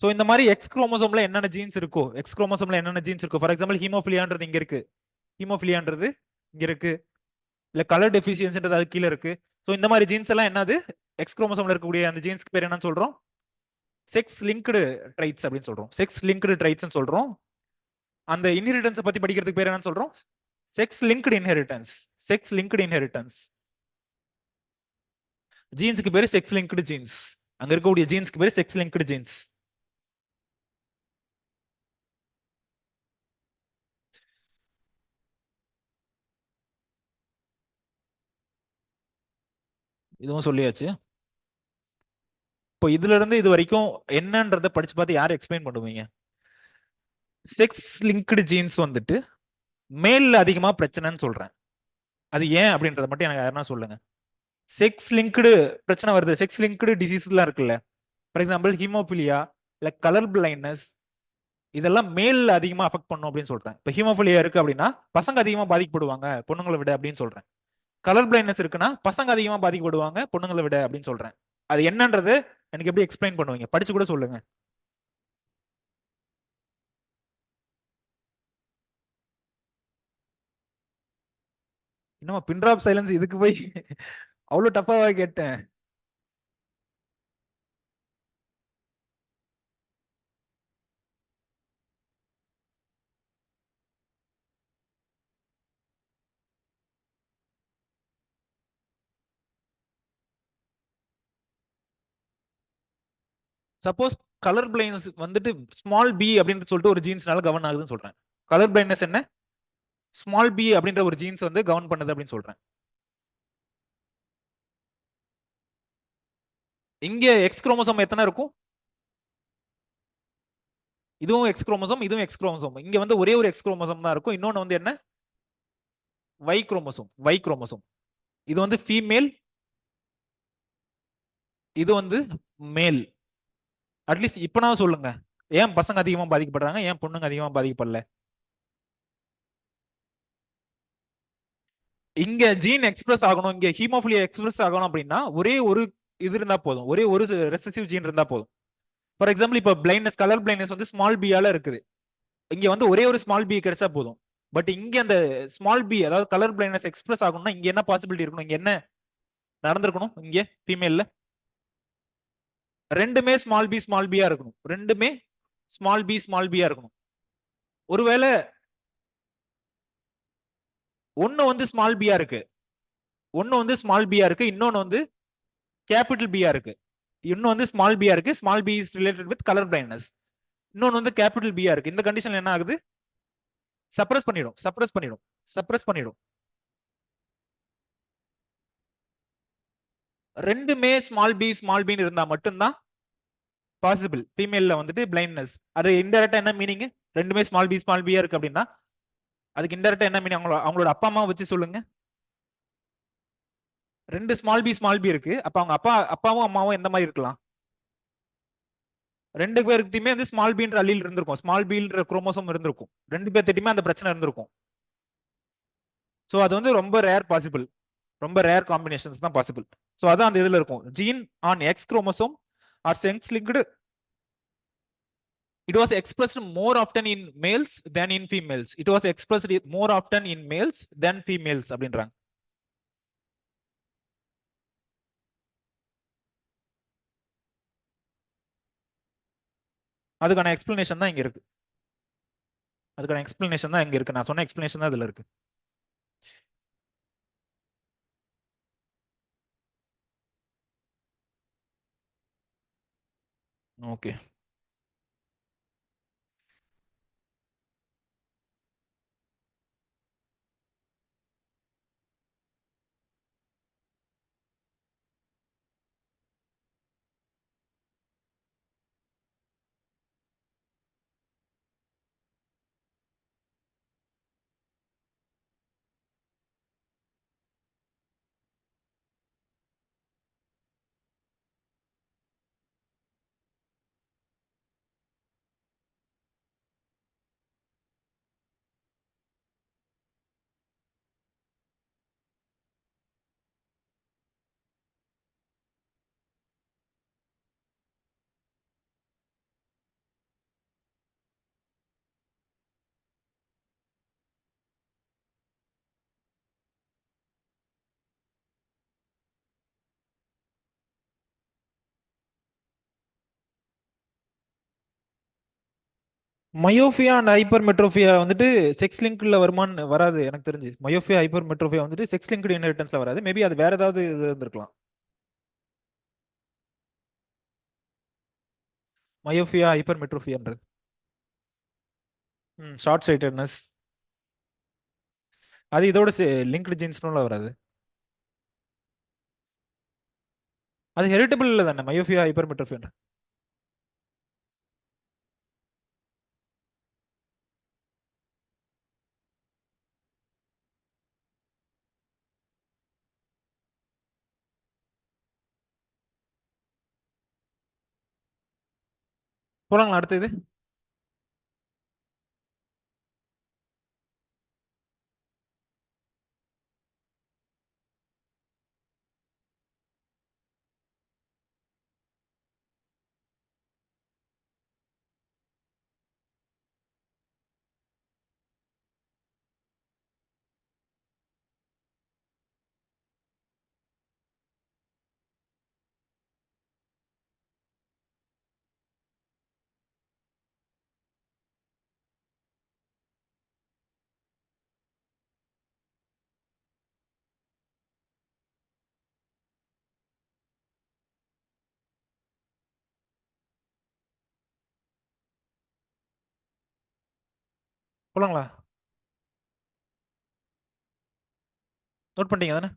ஸோ இந்த மாதிரி எக்ஸ் குரோமோசோம்ல என்னென்ன ஜீன்ஸ் இருக்கோ, எக்ஸ் குரோமோசோம்ல என்னென்ன ஜீன்ஸ் இருக்கோ, ஃபார் எக்ஸாம்பிள் ஹீமோஃபிலியான்றது இங்க இருக்கு, ஹீமோஃபிலியான்றது இங்க இருக்கு, இல்ல கலர் டெஃபிஷியன்சின்றது அது கீழே இருக்கு. ஸோ இந்த மாதிரி ஜீன்ஸ் எல்லாம் என்னது? எக்ஸ் குரோமோசோம்ல இருக்கக்கூடிய அந்த ஜீன்ஸ்க்கு பேர் என்னன்னு சொல்றோம்? செக்ஸ் லிங்க்டு ட்ரைட்ஸ் அப்படின்னு சொல்றோம். செக்ஸ் லிங்க்டு ட்ரைட்ஸ் சொல்றோம். அந்த இன்ஹெரிட்டன்ஸ் பத்தி படிக்கிறதுக்கு பேர் என்னன்னு சொல்றோம்? Sex linked inheritance. Sex linked inheritance. ஜீன்ஸ்க்கு பேரு செக்ஸ் லிங்க்டு ஜீன்ஸ். அங்க இருக்கக்கூடிய ஜீன்ஸ்க்கு பேரு செக்ஸ் லிங்க்டு ஜீன்ஸ். இதுவும் சொல்லியாச்சு. இப்போ இதுல இருந்து இது வரைக்கும் என்னன்றத படிச்சு பார்த்து யார் எக்ஸ்பிளைன் பண்ணுவீங்க? செக்ஸ் லிங்க்டு ஜீன்ஸ் வந்துட்டு மேல்ல அதிகமா பிரச்சனைன்னு சொல்றேன். அது ஏன் அப்படின்றத மட்டும் எனக்கு யாருன்னா சொல்லுங்க. செக்ஸ் லிங்க்டு பிரச்சனை வருது, செக்ஸ் லிங்க்டு டிசீஸ்லாம் இருக்குல்ல, ஃபார் எக்ஸாம்பிள் ஹீமோபிலியா, இல்ல கலர் பிளைண்ட்னஸ், இதெல்லாம் மேல் அதிகமா அஃபெக்ட் பண்ணும் அப்படின்னு சொல்றேன். இப்போ ஹீமோபிலியா இருக்கு அப்படின்னா பசங்க அதிகமா பாதிக்கப்படுவாங்க பொண்ணுங்களை விட அப்படின்னு சொல்றேன். கலர் பிளைண்ட்னஸ் இருக்குன்னா பசங்க அதிகமா பாதிக்கப்படுவாங்க பொண்ணுங்களை விட அப்படின்னு சொல்றேன். அது என்னன்றது எனக்கு எப்படி எக்ஸ்பிளைன் பண்ணுவீங்க? படிச்சு கூட சொல்லுங்க. இன்னும் பின் டிராப் சைலன்ஸ் இதுக்கு போய் அவ்வளவு டஃபாவா கேட்டேன். சப்போஸ் கலர் பிளைண்ட்னஸ் வந்துட்டு ஸ்மால் பி அப்படின்னு சொல்லிட்டு ஒரு ஜீன்ஸ்னால கவர்ன் ஆகுதுன்னு சொல்றேன். கலர் பிளைண்ட்னஸ் என்ன? ஸ்மால் பி அப்படின்ற ஒரு ஜீன்ஸ் வந்து கவர்ன் பண்ணுது அப்படின்னு சொல்றேன். இங்க எக்ஸ் குரோமோசோம் எத்தனை இருக்கும்? இதுவும் எக்ஸ் குரோமோசோம், இதுவும் எக்ஸ் குரோமோசோம். இங்க வந்து ஒரே ஒரு எக்ஸ் குரோமோசோம் தான் இருக்கும். இன்னொன்னு வந்து என்ன? Y chromosome. Y chromosome. இது வந்து ஃபீமேல், இது வந்து மேல். அட்லீஸ்ட் இப்ப நான் சொல்லுங்க, ஏன் பசங்க அதிகமா பாதிக்கப்படுறாங்க, ஏன் பொண்ணுங்க அதிகமா பாதிக்கப்படல? இங்க ஜீன் எக்ஸ்பிரஸ் ஆகணும், இங்க ஹீமோஃபிலியா எக்ஸ்பிரஸ் ஆகணும் அப்படின்னா ஒரே ஒரு இது இருந்தா போதும், ஒரே ஒரு ரெசசிவ் ஜீன் இருந்தா போதும். ஃபார் எக்ஸாம்பிள் இப்போ பிளைண்ட்னஸ், கலர் பிளைண்ட்னஸ் வந்து ஸ்மால் பியால இருக்குது. இங்க வந்து ஒரே ஒரு ஸ்மால் பி கிடைச்சா போதும். பட் இங்க அந்த ஸ்மால் பி, அதாவது கலர் பிளைண்ட்னஸ் எக்ஸ்பிரஸ் ஆகணும்னா இங்க என்ன பாசிபிலிட்டி இருக்கணும்? இங்க என்ன நடந்திருக்கணும்? இங்க ஃபீமேல்ல ரெண்டுமே ஸ்மால் பியா இருக்கணும். ரெண்டுமே ஸ்மால் பியா இருக்கணும். ஒருவேளை ஒன்னு வந்து ஸ்மால் பியா இருக்கு, ஒன்னு வந்து ஸ்மால் பியா இருக்கு, இன்னொன்னு வந்து கேபிட்டல் பியா இருக்கு. இன்னும் வந்து ஸ்மால் பியா இருக்கு, small b is related with colour blindness. இன்னொன்னு வந்து கேபிட்டல் பியா இருக்கு. இந்த கண்டிஷன்ல என்ன ஆகுது? சப்ரஸ் பண்ணிடும், சப்ரஸ் பண்ணிடும், சப்ரஸ் பண்ணிடும். ரெண்டுமே ஸ்மால் பின்னு இருந்தா மட்டும்தான் பாசிபிள் ஃபீமேல்ல வந்துட்டு பிளைண்ட்னஸ். அது இன்டெரக்டா என்ன மீனிங்? ரெண்டுமே ஸ்மால் பியா இருக்கு அப்படின்னா அதுக்கு இன்டெரக்டா என்ன மீனிங்? அவங்களோட அப்பா அம்மா வச்சு சொல்லுங்க. ரெண்டு ஸ்மால் பி இருக்கு, அப்ப அவங்க அப்பாவும் அம்மாவும் எந்த மாதிரி இருக்கலாம்? ரெண்டு பேருக்கிட்டயுமே வந்து ஸ்மால் பீன்ற அலீல் இருந்திருக்கும், ஸ்மால் பீன்ற குரோமோசோம் இருந்திருக்கும். ரெண்டு பேர்த்திட்டயுமே அந்த பிரச்சனை இருந்திருக்கும். ஸோ அது வந்து ரொம்ப ரேர் பாசிபிள், ரொம்ப ரேர் காம்பினேஷன்ஸ் தான் பாசிபிள். ஸோ அதான் அந்த இதுல இருக்கும். Gene on x chromosome or sex linked, it was expressed more often in males than in females. It was expressed more often in males than females அப்படின்றாங்க. அதுக்கான எக்ஸ்பிளனேஷன் தான் இங்க இருக்கு. அதுக்கான எக்ஸ்பிளனேஷன் தான் இங்க இருக்கு. நான் சொன்ன எக்ஸ்பிளனேஷன் தான் இதுல இருக்கு. ஓகே. மயோபியா அண்ட் ஹைப்பர் மெட்ரோபியா வந்துட்டு செக்ஸ் லிங்க்ல வருமான்னு வராது எனக்கு தெரிஞ்சு. மயோபியா ஹைப்பர் மெட்ரோபியா வந்துட்டு செக்ஸ் லிங்க்டு இன்ஹெரிட்டன்ஸ்ல வராது. மேபி அது வேற ஏதாவது இது இருந்திருக்கலாம். மயோபியா ஹைப்பர் மெட்ரோபியான்றது ஷார்ட் சைட்டட்னஸ், அது இதோட லிங்க்டு ஜீன்ஸ்னுல வராது. அது ஹெரிட்டபிள் இல்ல தானே மயோபியா ஹைப்பர் மெட்ரோபியா? போலாங்களா அடுத்த இது? போலாங்களா? நோட் பண்ணிட்டீங்க தானே?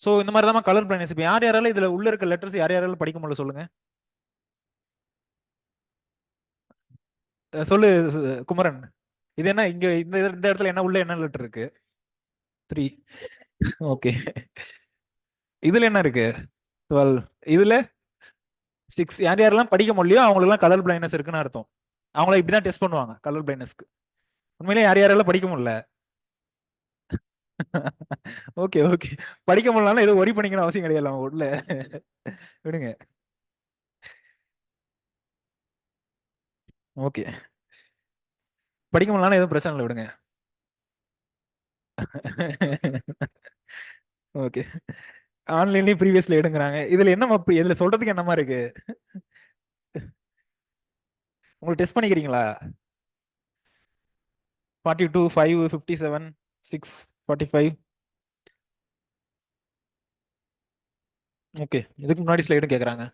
ஸோ இந்த மாதிரி தான் கலர் பிளைண்ட்னஸ். இப்போ யார் யாரால இதுல உள்ள இருக்க லெட்டர்ஸ் யார் யாரால படிக்க முடியல சொல்லுங்க. சொல்லு குமரன். இது என்ன இங்க இந்த இடத்துல என்ன உள்ள என்ன லெட்டர் இருக்கு? 3. ஓகே. இதுல என்ன இருக்கு? 12. இதுல 6. யார் யாரெல்லாம் படிக்க முடியலையோ அவங்களுக்குலாம் கலர் பிளைண்ட்னஸ் இருக்குன்னு அர்த்தம். அவங்கள இப்படிதான் டெஸ்ட் பண்ணுவாங்க கலர் பிளைண்ட்னஸ்க்கு. உண்மையிலே யார் யாரெல்லாம் படிக்க முடியல. Okay okay. படிக்க முடியலனாலும் எதுவும் ஒரி பண்ணிக்கணும் அவசியம் கிடையாது அவங்க உள்ள. விடுங்க. ஓகே. படிக்க முடியலனாலும் எதுவும் பிரச்சனை இல்லை, விடுங்க. ஓகே. ஆன்லைன்லயும் ப்ரீவியஸ்ல எடுங்கறாங்க. இதுல என்ன இதுல சொல்றதுக்கு என்னமா இருக்கு? உங்களுக்கு டெஸ்ட் பண்ணிக்கிறீங்களா? 42, 5, 57, 6, 45. ஓகே. இதுக்கு முன்னாடி ஸ்லைடும் கேக்குறாங்க.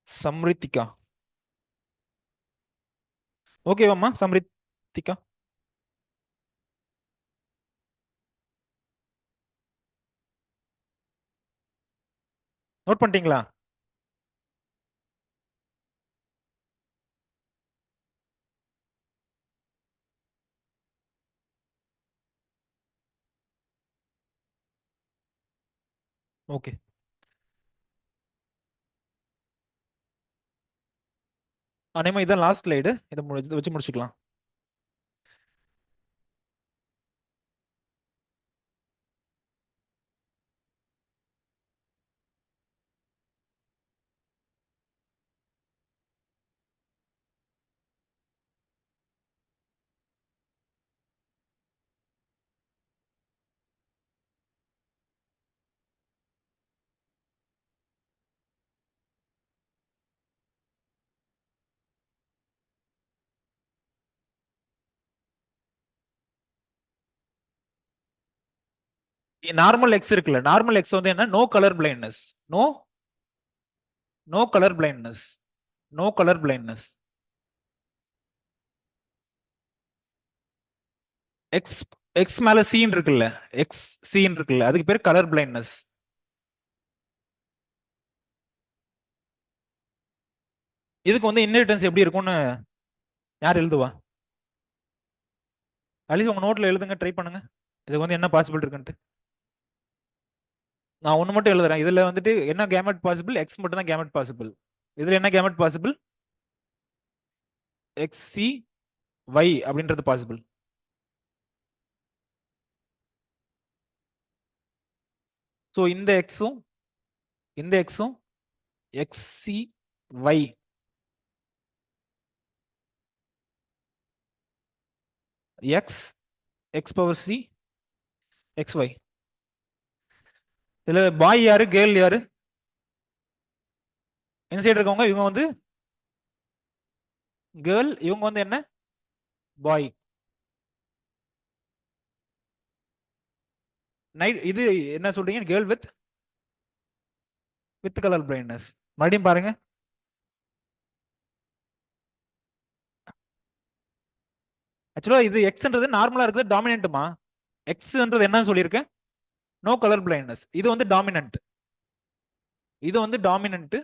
சம்ரித்திகா. ஓகேவாம்மா சம்ரித்திகா? நோட் பண்ணிட்டீங்களா? ஓகே. அநேகமா இதான் லாஸ்ட் ஸ்லைடு. இதை வச்சு முடிச்சுக்கலாம். நார்மல் எக்ஸ் இருக்குல்ல, நார்மல் எக்ஸ் வந்து என்ன, no colour blindness. No no colour blindness. No colour blindness. X x மேல சீன் இருக்குல்ல, எக்ஸ் சீன் இருக்குல்ல, அதுக்கு பேர் கலர் பிளைண்ட்னஸ். இதுக்கு வந்து இன்ஹெரிட்டன்ஸ் எப்படி இருக்கும்னு யார் எழுதுவா? அட்லீஸ்ட் உங்க நோட்ல எழுதுங்க, ட்ரை பண்ணுங்க. இதுக்கு வந்து என்ன பாசிபிள் இருக்குன்ட்டு. நான் ஒண்ணு மட்டும் எழுதுறேன். இதுல வந்துட்டு என்ன கேமெட் பாசிபிள், எக்ஸ் மட்டும் தான் கேமெட் பாசிபிள். இதுல என்ன gamete possible, X C Y அப்படின்றது பாசிபிள். ஸோ இந்த எக்ஸும் X C Y X X power C X Y. இதுல பாய் யாரு, கேர்ள் யாரு? இந்த சைடு இருக்கவங்க இவங்க வந்து கேர்ள், இவங்க வந்து என்ன, பாய். நைட் இது என்ன சொல்றீங்க, girl with with colour blindness. மறுபடியும் பாருங்க. ஆக்சுவலா இது எக்ஸ்ன்றது நார்மலா இருக்குது, டாமினன்ட்டுமா. எக்ஸ்ன்றது என்னன்னு சொல்லியிருக்கேன், நோ கலர் பிளைண்ட்னஸ். இது வந்து டாமினன்ட், இது வந்து டாமினன்ட்.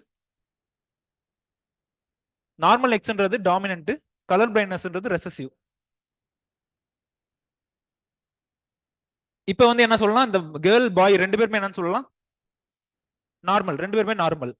நார்மல் எக்ஸ்ன்றது டாமினன்ட், கலர் பிளைண்ட்னஸ்ன்றது ரெசசிவ். இப்போ வந்து என்ன சொல்லலாம், இந்த கேர்ள் பாய் ரெண்டு பேருமே என்னன்னு சொல்லலாம், நார்மல். ரெண்டு பேருமே நார்மல்.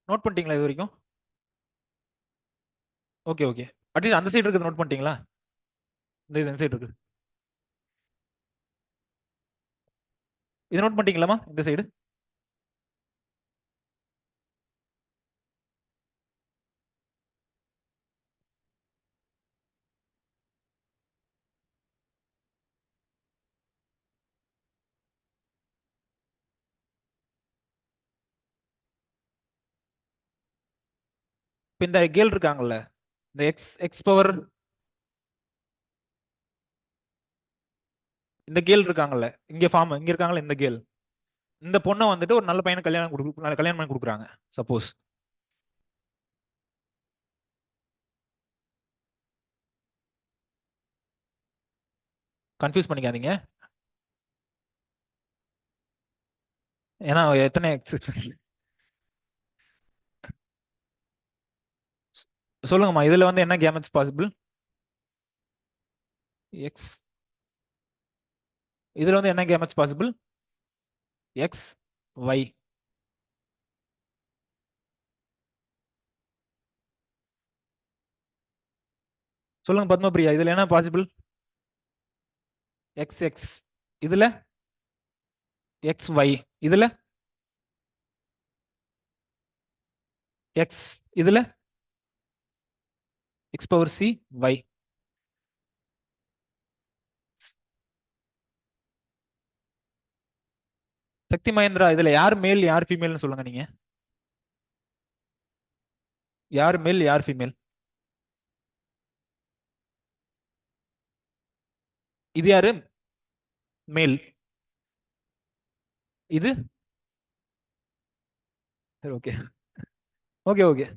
நோட் பண்ணிட்டீங்களா இது வரைக்கும்? Okay okay. அட்லீஸ்ட் அந்த சைடு இருக்கிறது நோட் பண்ணிட்டீங்களா? இந்த சைடு இருக்கு, இது நோட் பண்ணிட்டீங்களாமா இந்த சைடு? இப்போ இந்த கேர்ள் இருக்காங்கல்ல, இந்த எக்ஸ் எக்ஸ் பவர், இந்த கேர்ள் இருக்காங்கல்ல, இங்க ஃபார்ம் இங்க இருக்காங்கல்ல, இந்த கேர்ள், இந்த பொண்ணை வந்துட்டு ஒரு நல்ல பையனை கல்யாணம் பண்ணி கொடுக்குறாங்க சப்போஸ். கன்ஃபியூஸ் பண்ணிக்காதீங்க, ஏன்னா எத்தனை எக்ஸ். சொல்லுங்கம்மா, இதுல வந்து என்ன கேமெட்ஸ் பாசிபிள், எக்ஸ். இதுல வந்து என்ன கேமெட்ஸ் பாசிபிள், எக்ஸ் ஒய். சொல்லுங்க பத்மபிரியா, இதுல என்ன பாசிபிள், எக்ஸ் எக்ஸ். இதுல எக்ஸ் ஒய். இதுல எக்ஸ். இதுல எக்ஸ் பவர் சி ஒய். சக்தி மகேந்திரா, இதுல யார் மேல் யார் ஃபீமேல்னு சொல்லுங்க நீங்க. யார் மேல் யார் ஃபீமேல்? இது யாரு மேல், இது ஓகே ஓகே ஓகே.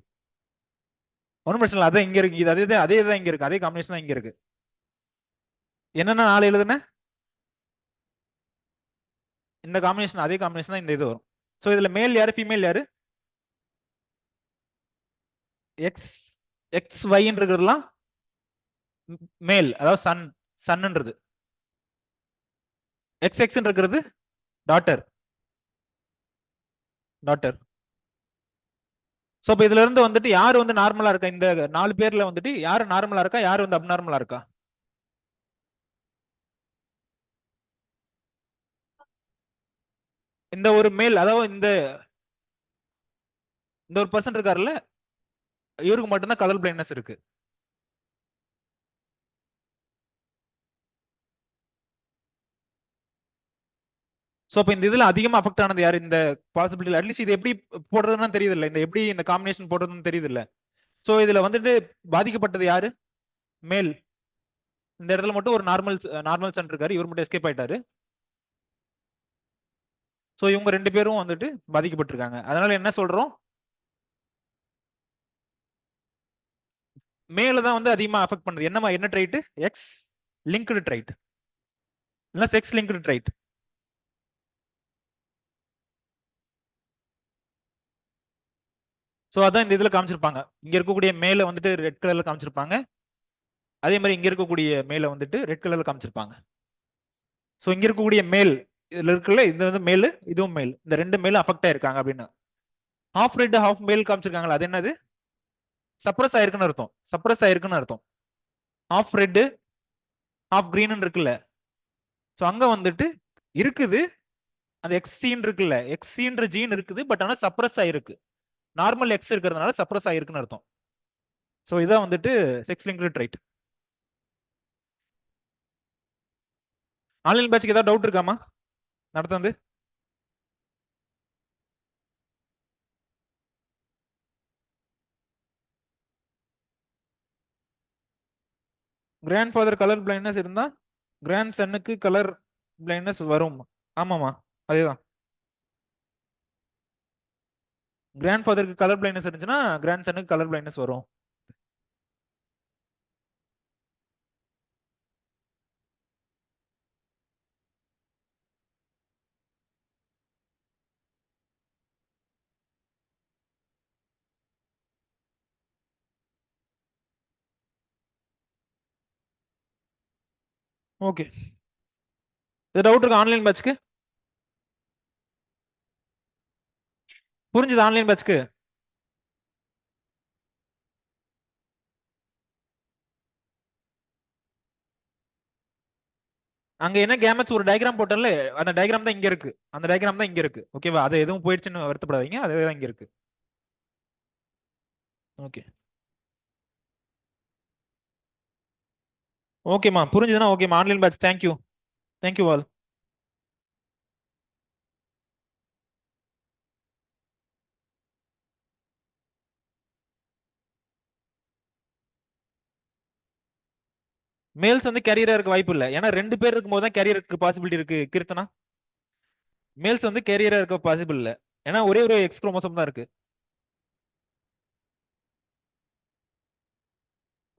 ஒன்றும் பிரச்சனை இல்லை, அதான் இங்க இருக்கு, இது அதே தான் இங்க இருக்கு, அதே காம்பினேஷன் தான் இங்க இருக்கு. என்னென்ன நாலு எழுதுன, இந்த காம்பினேஷன் அதே காம்பினேஷன் தான் இந்த இது வரும். ஸோ இதுல மேல் யாரு ஃபீமேல் யாரு, எக்ஸ் எக்ஸ் ஒய்ன்னு இருக்கிறதுலாம் மேல், அதாவது சன்ன்றது. எக்ஸ் எக்ஸ் இருக்கிறது டாட்டர். டாட்டர். சோ இப்ப இதுல இருந்து வந்துட்டு யாரு வந்து நார்மலா இருக்கா? இந்த 4 பேர்ல வந்துட்டு யாரு நார்மலா இருக்கா, யாரு வந்து அப்நார்மலா இருக்கா? இந்த ஒரு மேல், அதாவது இந்த இந்த ஒரு பர்சன் இருக்காருல்ல, இவருக்கு மட்டும்தான் கலர் பிளைண்ட்னஸ் இருக்கு. சோ அப்ப இந்த இதுல அதிகமா அஃபெக்ட் ஆனது யாரு? இந்த பாசிபிலிட்டி. அட்லீஸ்ட் இது எப்படி போடுறதுன்னு தெரியுது இல்ல, இந்த எப்படி இந்த காம்பினேஷன் போடுறதுன்னு தெரியுது இல்ல. சோ இதுல வந்துட்டு பாதிக்கப்பட்டது யாரு? மேல். இந்த இடத்துல மட்டும் ஒரு நார்மல் சன் இருக்காரு, இவர் மட்டும் எஸ்கேப் ஆயிட்டாரு. சோ இவங்க ரெண்டு பேரும் வந்துட்டு பாதிக்கப்பட்டிருக்காங்க. அதனால என்ன சொல்றோம்? மேல தான் வந்து அதிகமா அஃபெக்ட் பண்ணுது. என்ன ட்ரைட்? எக்ஸ் லிங்க்டு ட்ரைட், இல்ல செக்ஸ் லிங்க்டு ட்ரைட். சோ அதான் இந்த இதுல காமிச்சிருப்பாங்க. இங்க இருக்கக்கூடிய மேல வந்துட்டு ரெட் கலர்ல காமிச்சிருப்பாங்க. அதே மாதிரி இங்க இருக்கக்கூடிய மேல வந்துட்டு ரெட் கலர்ல காமிச்சிருப்பாங்க. சோ இங்க இருக்கக்கூடிய மேல், இதுல இருக்குல்ல, இது வந்து மேல், இதுவும் மேல், இந்த ரெண்டு மேலும் அஃபெக்ட் ஆயிருக்காங்க அப்படின்னு. ஹாஃப் ரெட் ஹாஃப் மேல் காமிச்சிருக்காங்களா, அது என்னது? சப்ரஸ் ஆயிருக்குன்னு அர்த்தம். சப்ரஸ் ஆயிருக்குன்னு அர்த்தம். ஹாஃப் ரெட் ஹாஃப் கிரீன் இருக்குல்ல, சோ அங்க வந்துட்டு இருக்குது அந்த எக்ஸீன் இருக்குல்ல, எக்ஸீன்ற ஜீன் இருக்குது, பட் ஆனா சப்ரஸ் ஆயிருக்கு. நார்மல் எக்ஸ் இருக்கிறதுனால சப்ரஸ் ஆயிருக்குன்னு அர்த்தம். சோ இதான் வந்துட்டு செக்ஸ் லிங்க்டு ட்ரைட். ஆன்லைன் பேட்ச்க்கு ஏதாவது டவுட் இருக்காமா நடத்தந்து? கிராண்ட் ஃபாதர் கலர் பிளைண்ட்னஸ் இருந்தா கிராண்ட் சன்னுக்கு கலர் பிளைண்ட்னஸ் வரும். ஆமாமா, அதேதான். கிராண்ட் ஃபாதருக்கு கலர் பிளைண்ட்னஸ் இருந்துச்சுன்னா கிராண்ட் சன்னுக்கு கலர் பிளைண்ட்னஸ் வரும். ஓகே. இது டவுட் இருக்கு ஆன்லைன் பேட்ச்க்கு? புரிஞ்சுது ஆன்லைன் பேட்ச்க்கு? அங்க என்ன கேமெட்ஸ் ஒரு டயக்ராம் போட்டல, அந்த டயக்ராம் தான் இங்க இருக்கு. அந்த டயக்ராம் தான் இங்க இருக்கு. ஓகேவா? அது எதுவும் போயிடுச்சுன்னு வருத்தப்படாதீங்க, அதுவே தான் இங்க இருக்கு. ஓகே. ஓகேமா, புரிஞ்சுதுன்னா ஓகேமா. Online batch thank you. Thank you all. Males வந்து கேரியரா இருக்க வாய்ப்பு இல்ல. ஏன்னா ரெண்டு பேர் இருக்கும்போது தான் கேரியருக்கு பாசிபிலிட்டி இருக்கு கீர்த்தனா. மேல்ஸ் வந்து கேரியரா இருக்க பாசிபிள் இல்ல. ஏன்னா ஒரே ஒரு எக்ஸ் குரோமோசோம் தான் இருக்கு.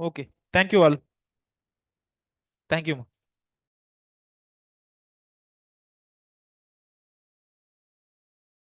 ஓகே. Thank you all. தேங்க்யூ.